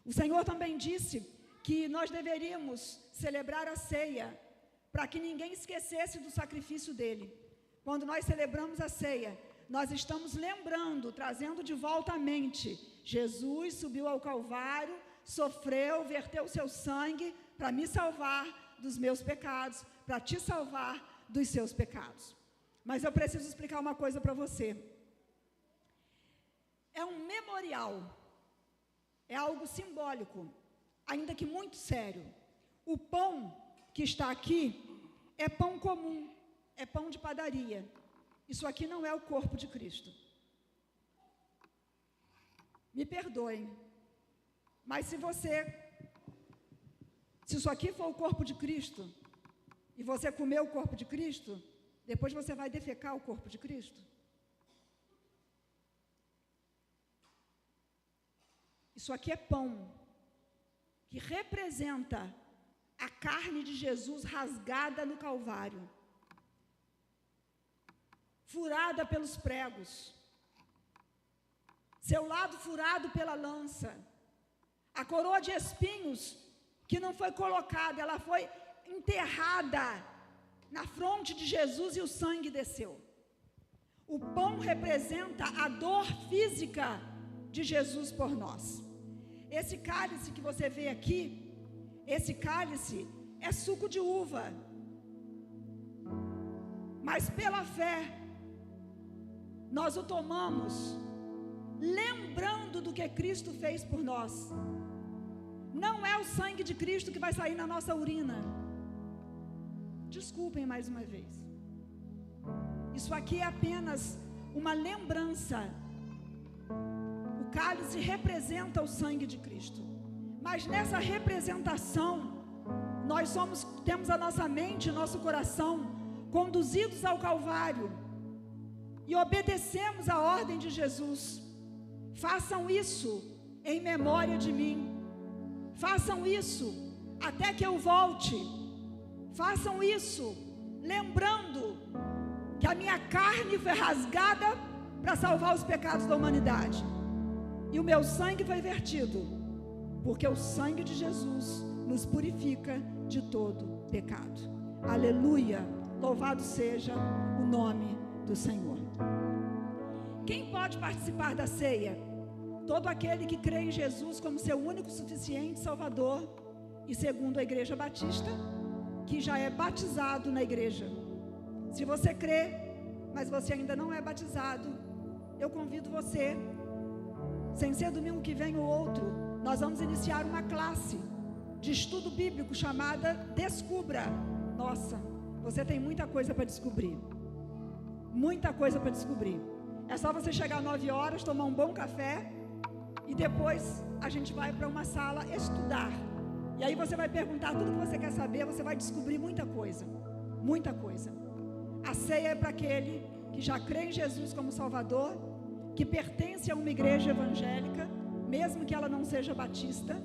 O Senhor também disse que nós deveríamos celebrar a ceia para que ninguém esquecesse do sacrifício dele. Quando nós celebramos a ceia, nós estamos lembrando, trazendo de volta à mente: Jesus subiu ao Calvário, sofreu, verteu o seu sangue para me salvar dos meus pecados, para te salvar dos seus pecados. Mas eu preciso explicar uma coisa para você. É um memorial, é algo simbólico, ainda que muito sério. O pão que está aqui é pão comum, é pão de padaria. Isso aqui não é o corpo de Cristo. Me perdoem, mas se isso aqui for o corpo de Cristo, e você comer o corpo de Cristo, depois você vai defecar o corpo de Cristo? Isso aqui é pão, que representa a carne de Jesus rasgada no Calvário, furada pelos pregos, seu lado furado pela lança, a coroa de espinhos que não foi colocada, ela foi enterrada na fronte de Jesus e o sangue desceu. O pão representa a dor física de Jesus por nós. Esse cálice que você vê aqui, esse cálice é suco de uva, mas pela fé nós o tomamos lembrando do que Cristo fez por nós. Não é o sangue de Cristo que vai sair na nossa urina. Desculpem mais uma vez. Isso aqui é apenas uma lembrança. O cálice representa o sangue de Cristo. Mas nessa representação, nós temos a nossa mente, nosso coração conduzidos ao Calvário e obedecemos a ordem de Jesus. Façam isso em memória de mim. Façam isso até que eu volte. Façam isso lembrando que a minha carne foi rasgada para salvar os pecados da humanidade. E o meu sangue foi vertido, porque o sangue de Jesus nos purifica de todo pecado. Aleluia! Louvado seja o nome do Senhor. Quem pode participar da ceia? Todo aquele que crê em Jesus como seu único, suficiente Salvador, e segundo a Igreja Batista, que já é batizado na igreja. Se você crê, mas você ainda não é batizado, eu convido você, sem ser domingo que vem ou outro, nós vamos iniciar uma classe de estudo bíblico chamada Descubra. Nossa, você tem muita coisa para descobrir. Muita coisa para descobrir. É só você chegar às 9 horas, tomar um bom café e depois a gente vai para uma sala estudar. E aí você vai perguntar tudo que você quer saber, você vai descobrir muita coisa. Muita coisa. A ceia é para aquele que já crê em Jesus como Salvador, que pertence a uma igreja evangélica, mesmo que ela não seja batista.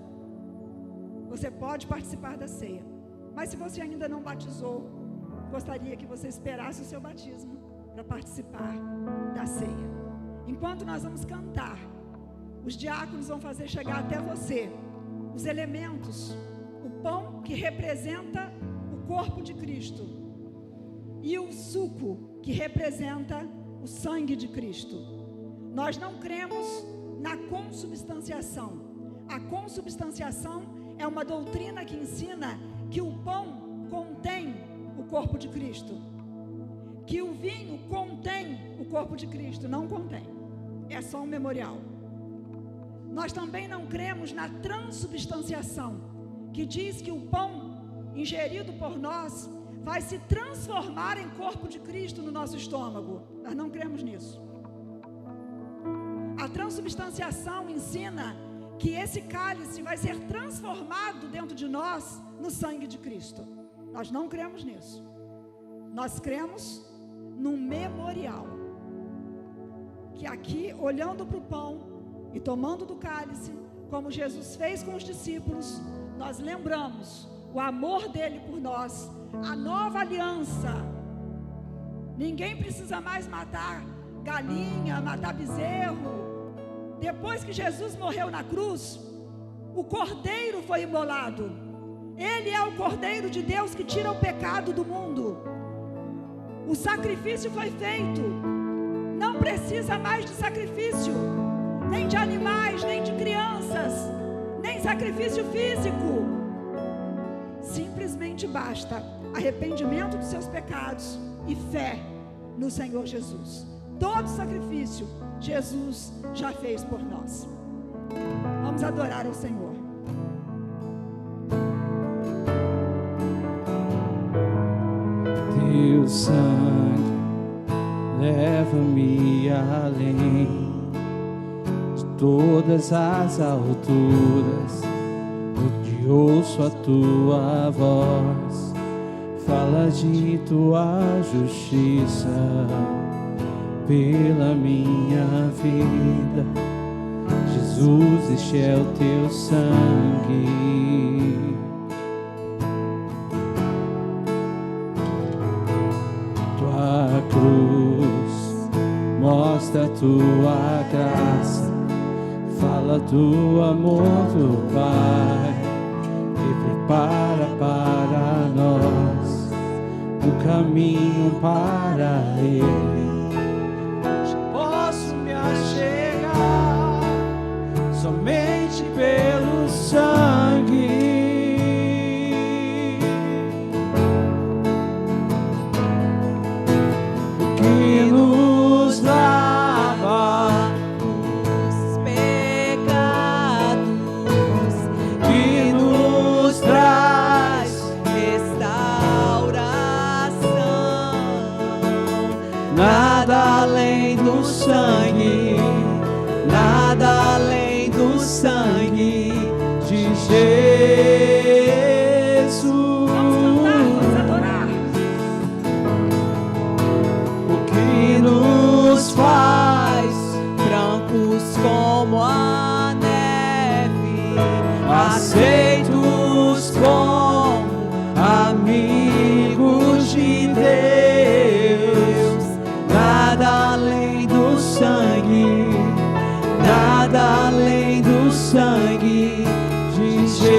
Você pode participar da ceia. Mas se você ainda não batizou, gostaria que você esperasse o seu batismo para participar da ceia. Enquanto nós vamos cantar, os diáconos vão fazer chegar até você os elementos, o pão que representa o corpo de Cristo e o suco que representa o sangue de Cristo. Nós não cremos na consubstanciação. A consubstanciação é uma doutrina que ensina que o pão contém o corpo de Cristo, que o vinho contém o corpo de Cristo. Não contém, é só um memorial. Nós também não cremos na transubstanciação, que diz que o pão ingerido por nós vai se transformar em corpo de Cristo no nosso estômago. Nós não cremos nisso. A transubstanciação ensina que esse cálice vai ser transformado dentro de nós no sangue de Cristo. Nós não cremos nisso. Nós cremos num memorial, que aqui, olhando para o pão e tomando do cálice, como Jesus fez com os discípulos, nós lembramos o amor dele por nós, a nova aliança. Ninguém precisa mais matar galinha, matar bezerro. Depois que Jesus morreu na cruz, o cordeiro foi imolado. Ele é o cordeiro de Deus que tira o pecado do mundo. O sacrifício foi feito. Não precisa mais de sacrifício, nem de animais, nem de crianças, nem sacrifício físico. Simplesmente basta arrependimento dos seus pecados e fé no Senhor Jesus. Todo sacrifício Jesus já fez por nós. Vamos adorar ao Senhor. Teu sangue leva-me além de todas as alturas, onde ouço a tua voz, fala de tua justiça pela minha vida. Jesus, este é o teu sangue. Tua cruz mostra a tua graça, fala do amor do Pai e prepara para nós o caminho para Ele. Posso me achegar somente pelo sangue que nos lava Os pecados, que nos traz restauração. nada além do sangue, nada além do sangue de Jesus. Vamos adorar. O que nos faz Brancos como a neve, aceitos como amigos de Deus, nada além do sangue, nada além do sangue de Jesus.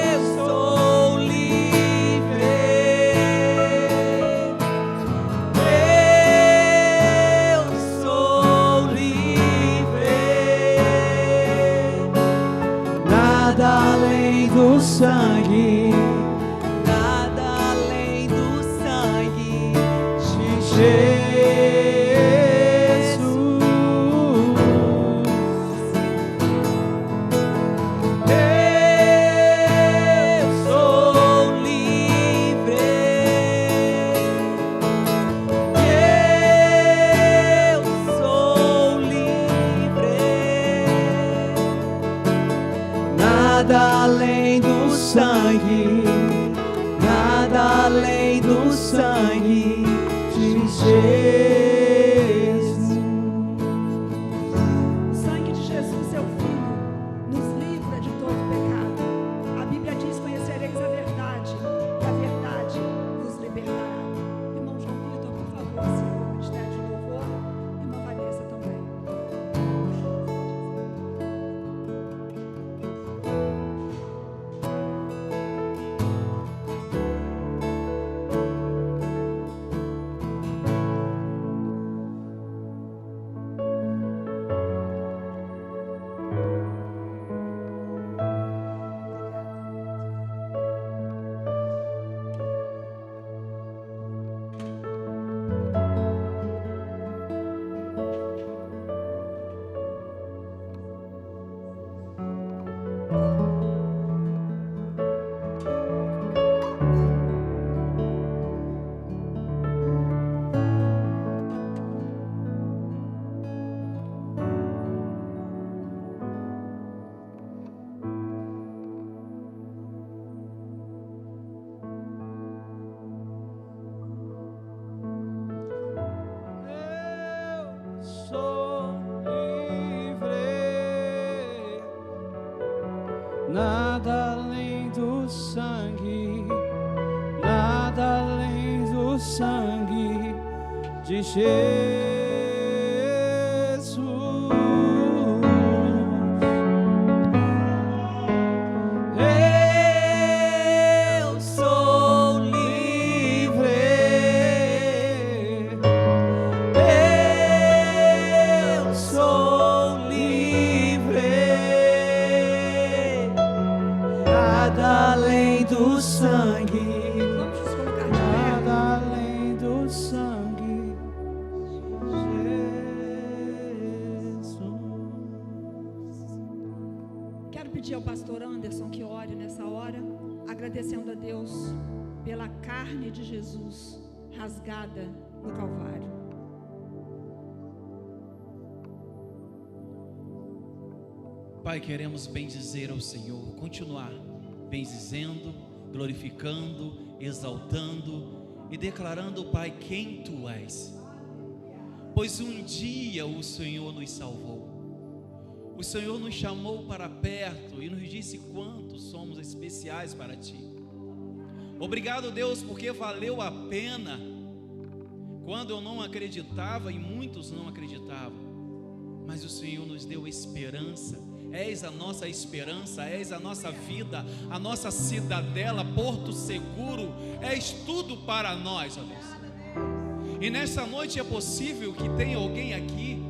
eu sou livre, eu sou livre, Nada além do sangue nada além do sangue de Jesus. Eu sou livre, eu sou livre, Nada além do sangue, nada além do sangue de Jesus. O sangue de Jesus, seu Filho, nos livra de todo pecado. A Bíblia diz: conhecereis a verdade, e a verdade vos libertará. Irmão João Vitor, por favor, assim, o ministério de louvor. Irmã Vanessa também. Sou livre, nada além do sangue, nada além do sangue de Jesus. eu sou livre, Eu sou do sangue. Vamos nos colocar de pé. Nada além do sangue, Jesus. Quero pedir ao pastor Anderson que ore nessa hora, agradecendo a Deus pela carne de Jesus rasgada no Calvário. Pai, queremos bendizer ao Senhor, continuar bendizendo, glorificando, exaltando e declarando, Pai, quem Tu és. Pois um dia o Senhor nos salvou, o Senhor nos chamou para perto e nos disse quanto somos especiais para Ti. Obrigado, Deus, porque valeu a pena quando eu não acreditava e muitos não acreditavam, mas o Senhor nos deu esperança. És a nossa esperança, és a nossa vida, a nossa cidadela, porto seguro, és tudo para nós, ó Deus. E nessa noite é possível que tenha alguém aqui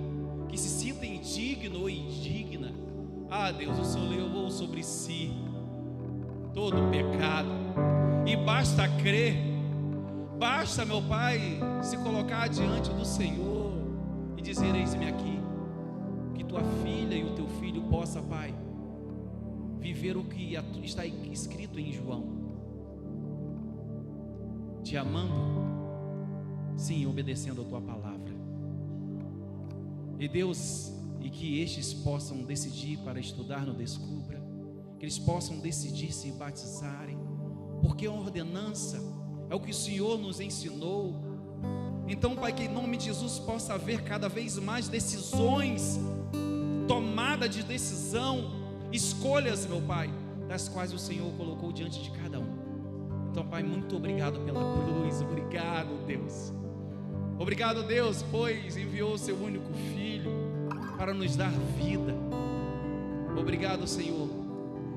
que se sinta indigno ou indigna. Ah, Deus, o Senhor levou sobre si todo o pecado, e basta crer, basta, meu Pai, se colocar diante do Senhor e dizer: eis-me aqui. Que tua filha e o teu filho possa, Pai, viver o que está escrito em João, te amando, sim, obedecendo a tua palavra. E Deus, e que estes possam decidir para estudar no Descubra, que eles possam decidir se batizarem, porque a ordenança é o que o Senhor nos ensinou. Então, Pai, que em nome de Jesus possa haver cada vez mais decisões, tomada de decisão, escolhas, meu Pai, das quais o Senhor colocou diante de cada um. Então, Pai, muito obrigado pela cruz, obrigado, Deus. Obrigado, Deus, pois enviou o seu único Filho para nos dar vida. Obrigado, Senhor,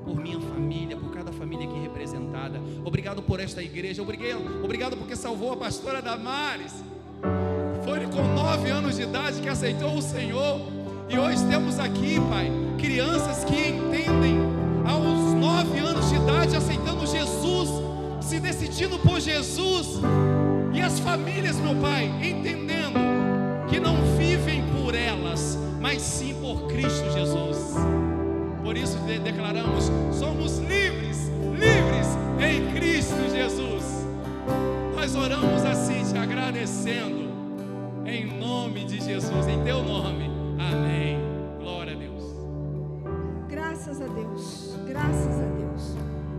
por minha família, por cada família aqui representada. Obrigado por esta igreja, obrigado porque salvou a pastora Damares. Foi com 9 anos de idade que aceitou o Senhor. E hoje temos aqui, Pai, crianças que entendem aos 9 anos de idade, aceitando Jesus, se decidindo por Jesus. E as famílias, meu Pai, entendendo que não vivem por elas, mas sim por Cristo Jesus. Por isso declaramos: somos livres, livres em Cristo Jesus. Nós oramos assim, te agradecendo, em nome de Jesus, em teu nome. Amém. Glória a Deus. Graças a Deus, graças a Deus.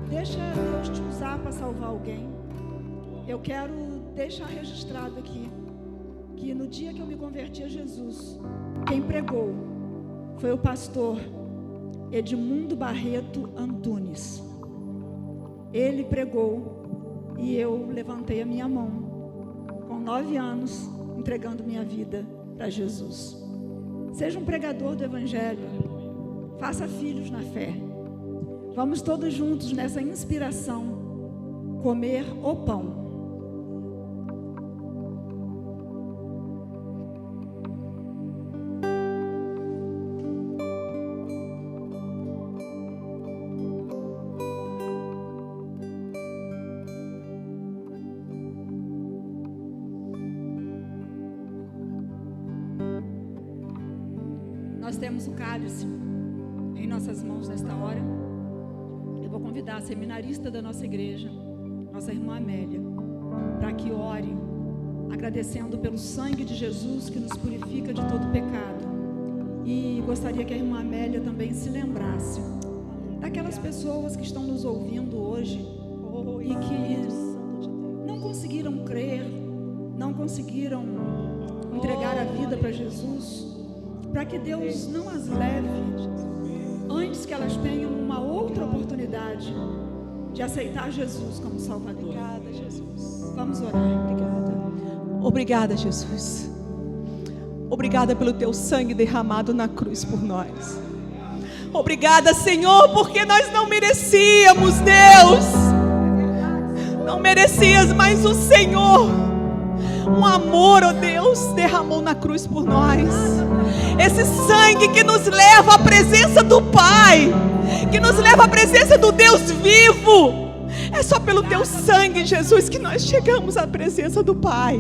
Deixa Deus te usar para salvar alguém. Eu quero deixar registrado aqui que no dia que eu me converti a Jesus, quem pregou foi o pastor Edmundo Barreto Antunes. Ele pregou e eu levantei a minha mão com 9 anos, entregando minha vida para Jesus. Seja um pregador do Evangelho, faça filhos na fé. Vamos todos juntos nessa inspiração comer o pão. Nós temos o cálice em nossas mãos nesta hora. Eu vou convidar a seminarista da nossa igreja, nossa irmã Amélia, para que ore, agradecendo pelo sangue de Jesus que nos purifica de todo pecado. E gostaria que a irmã Amélia também se lembrasse daquelas pessoas que estão nos ouvindo hoje e que não conseguiram crer, não conseguiram entregar a vida para Jesus, para que Deus não as leve antes que elas tenham uma outra oportunidade de aceitar Jesus como Salvador. Obrigada, Jesus. Vamos orar. Obrigada, Jesus. Obrigada pelo teu sangue derramado na cruz por nós. Obrigada, Senhor, porque nós não merecíamos, Deus. Não merecias, mas o Senhor, um amor, ó Deus, derramou na cruz por nós. Esse sangue que nos leva à presença do Pai, que nos leva à presença do Deus vivo. É só pelo teu sangue, Jesus, que nós chegamos à presença do Pai.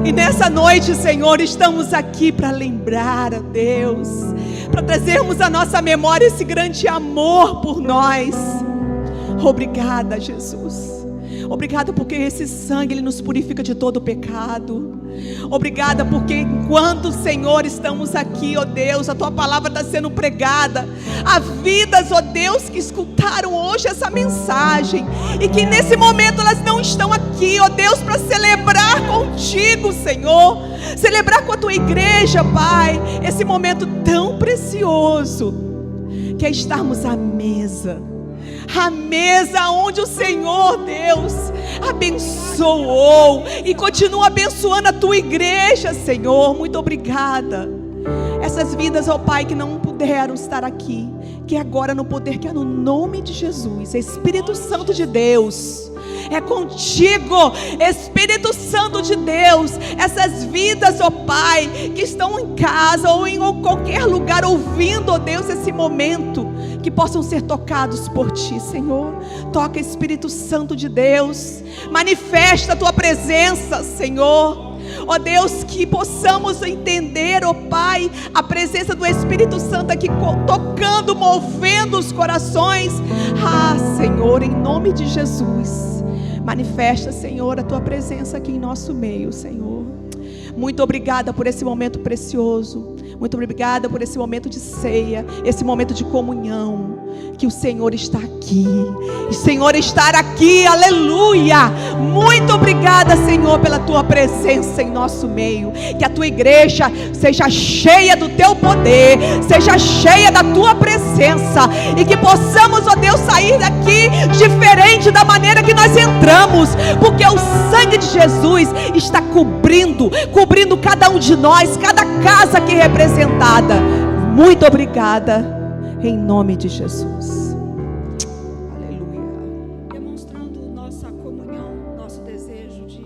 E nessa noite, Senhor, estamos aqui para lembrar a Deus, para trazermos à nossa memória esse grande amor por nós. Obrigada, Jesus. Obrigada porque esse sangue, ele nos purifica de todo o pecado. Obrigada porque enquanto, Senhor, estamos aqui, ó Deus, a Tua palavra está sendo pregada. Há vidas, ó Deus, que escutaram hoje essa mensagem e que nesse momento elas não estão aqui, ó Deus, para celebrar contigo, Senhor. Celebrar com a Tua igreja, Pai, esse momento tão precioso que é estarmos à mesa. A mesa onde o Senhor Deus abençoou e continua abençoando a Tua igreja, Senhor. Muito obrigada. Essas vidas, ó Pai, que não puderam estar aqui, que agora no poder que é no nome de Jesus, Espírito Santo de Deus, é contigo, Espírito Santo de Deus. Essas vidas, ó Pai, que estão em casa ou em qualquer lugar ouvindo, ó Deus, esse momento, que possam ser tocados por Ti, Senhor. Toca, Espírito Santo de Deus, manifesta a Tua presença, Senhor. Ó Deus, que possamos entender, ó Pai, a presença do Espírito Santo aqui tocando, movendo os corações. Senhor, em nome de Jesus, manifesta, Senhor, a Tua presença aqui em nosso meio, Senhor. Muito obrigada por esse momento precioso. Muito obrigada por esse momento de ceia, esse momento de comunhão. Que o Senhor está aqui. O Senhor está aqui, aleluia. Muito obrigada, Senhor, pela Tua presença em nosso meio. Que a Tua igreja seja cheia do Teu poder, seja cheia da Tua presença, e que possamos, ó Deus, sair daqui diferente da maneira que nós entramos, porque o sangue de Jesus está cobrindo cada um de nós, cada casa aqui representada. Muito obrigada. Em nome de Jesus. Aleluia. Demonstrando nossa comunhão, nosso desejo de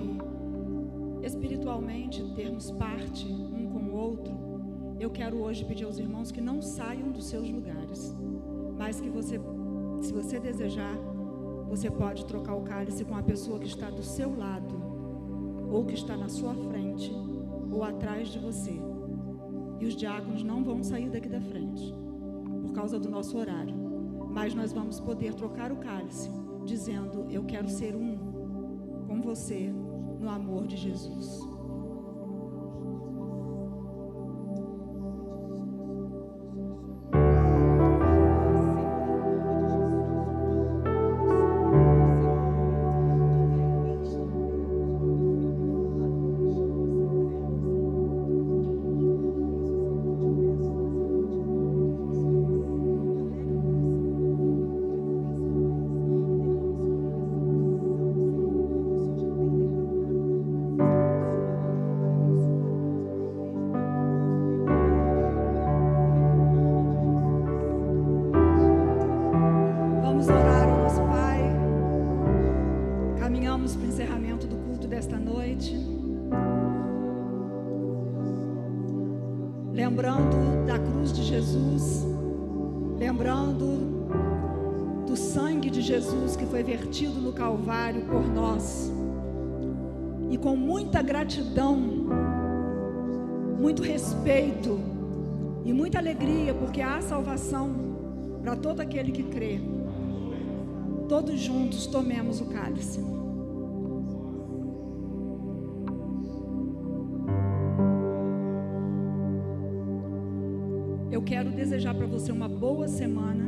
espiritualmente termos parte um com o outro, eu quero hoje pedir aos irmãos que não saiam dos seus lugares, mas que você, se você desejar, você pode trocar o cálice com a pessoa que está do seu lado, ou que está na sua frente, ou atrás de você. E os diáconos não vão sair daqui da frente por causa do nosso horário, mas nós vamos poder trocar o cálice, dizendo: eu quero ser um com você no amor de Jesus. Lembrando da cruz de Jesus, lembrando do sangue de Jesus que foi vertido no Calvário por nós, e com muita gratidão, muito respeito e muita alegria, porque há salvação para todo aquele que crê. Todos juntos tomemos o cálice. Eu quero desejar para você uma boa semana,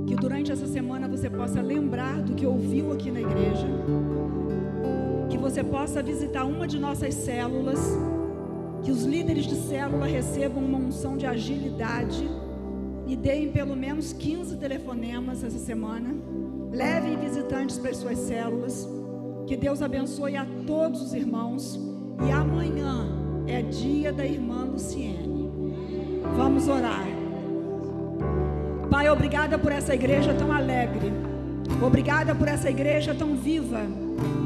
que durante essa semana você possa lembrar do que ouviu aqui na igreja, que você possa visitar uma de nossas células, que os líderes de célula recebam uma unção de agilidade e deem pelo menos 15 telefonemas essa semana. Levem visitantes para as suas células. Que Deus abençoe a todos os irmãos. E amanhã é dia da irmã Luciene. Vamos orar. Pai, obrigada por essa igreja tão alegre. Obrigada por essa igreja tão viva.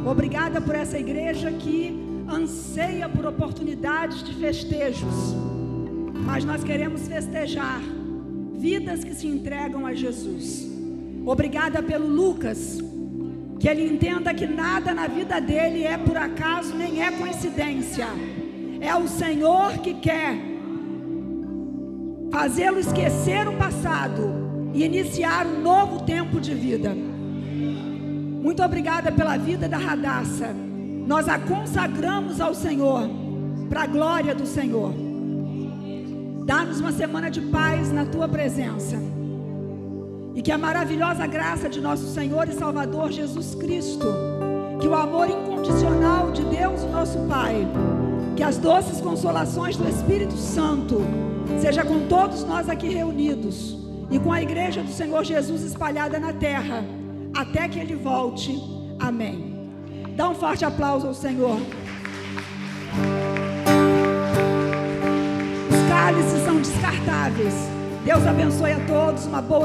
Obrigada por essa igreja que anseia por oportunidades de festejos. Mas nós queremos festejar vidas que se entregam a Jesus. Obrigada pelo Lucas, Que ele entenda que nada na vida dele é por acaso, nem é coincidência. É o Senhor que quer fazê-lo esquecer o passado e iniciar um novo tempo de vida. Muito obrigada pela vida da Radassa. Nós a consagramos ao Senhor, para a glória do Senhor. Dá-nos uma semana de paz na tua presença. E que a maravilhosa graça de nosso Senhor e Salvador Jesus Cristo, que o amor incondicional de Deus, o nosso Pai, que as doces consolações do Espírito Santo, seja com todos nós aqui reunidos e com a igreja do Senhor Jesus espalhada na terra, até que Ele volte. Amém. Dá um forte aplauso ao Senhor. Os cálices são descartáveis. Deus abençoe a todos. Uma boa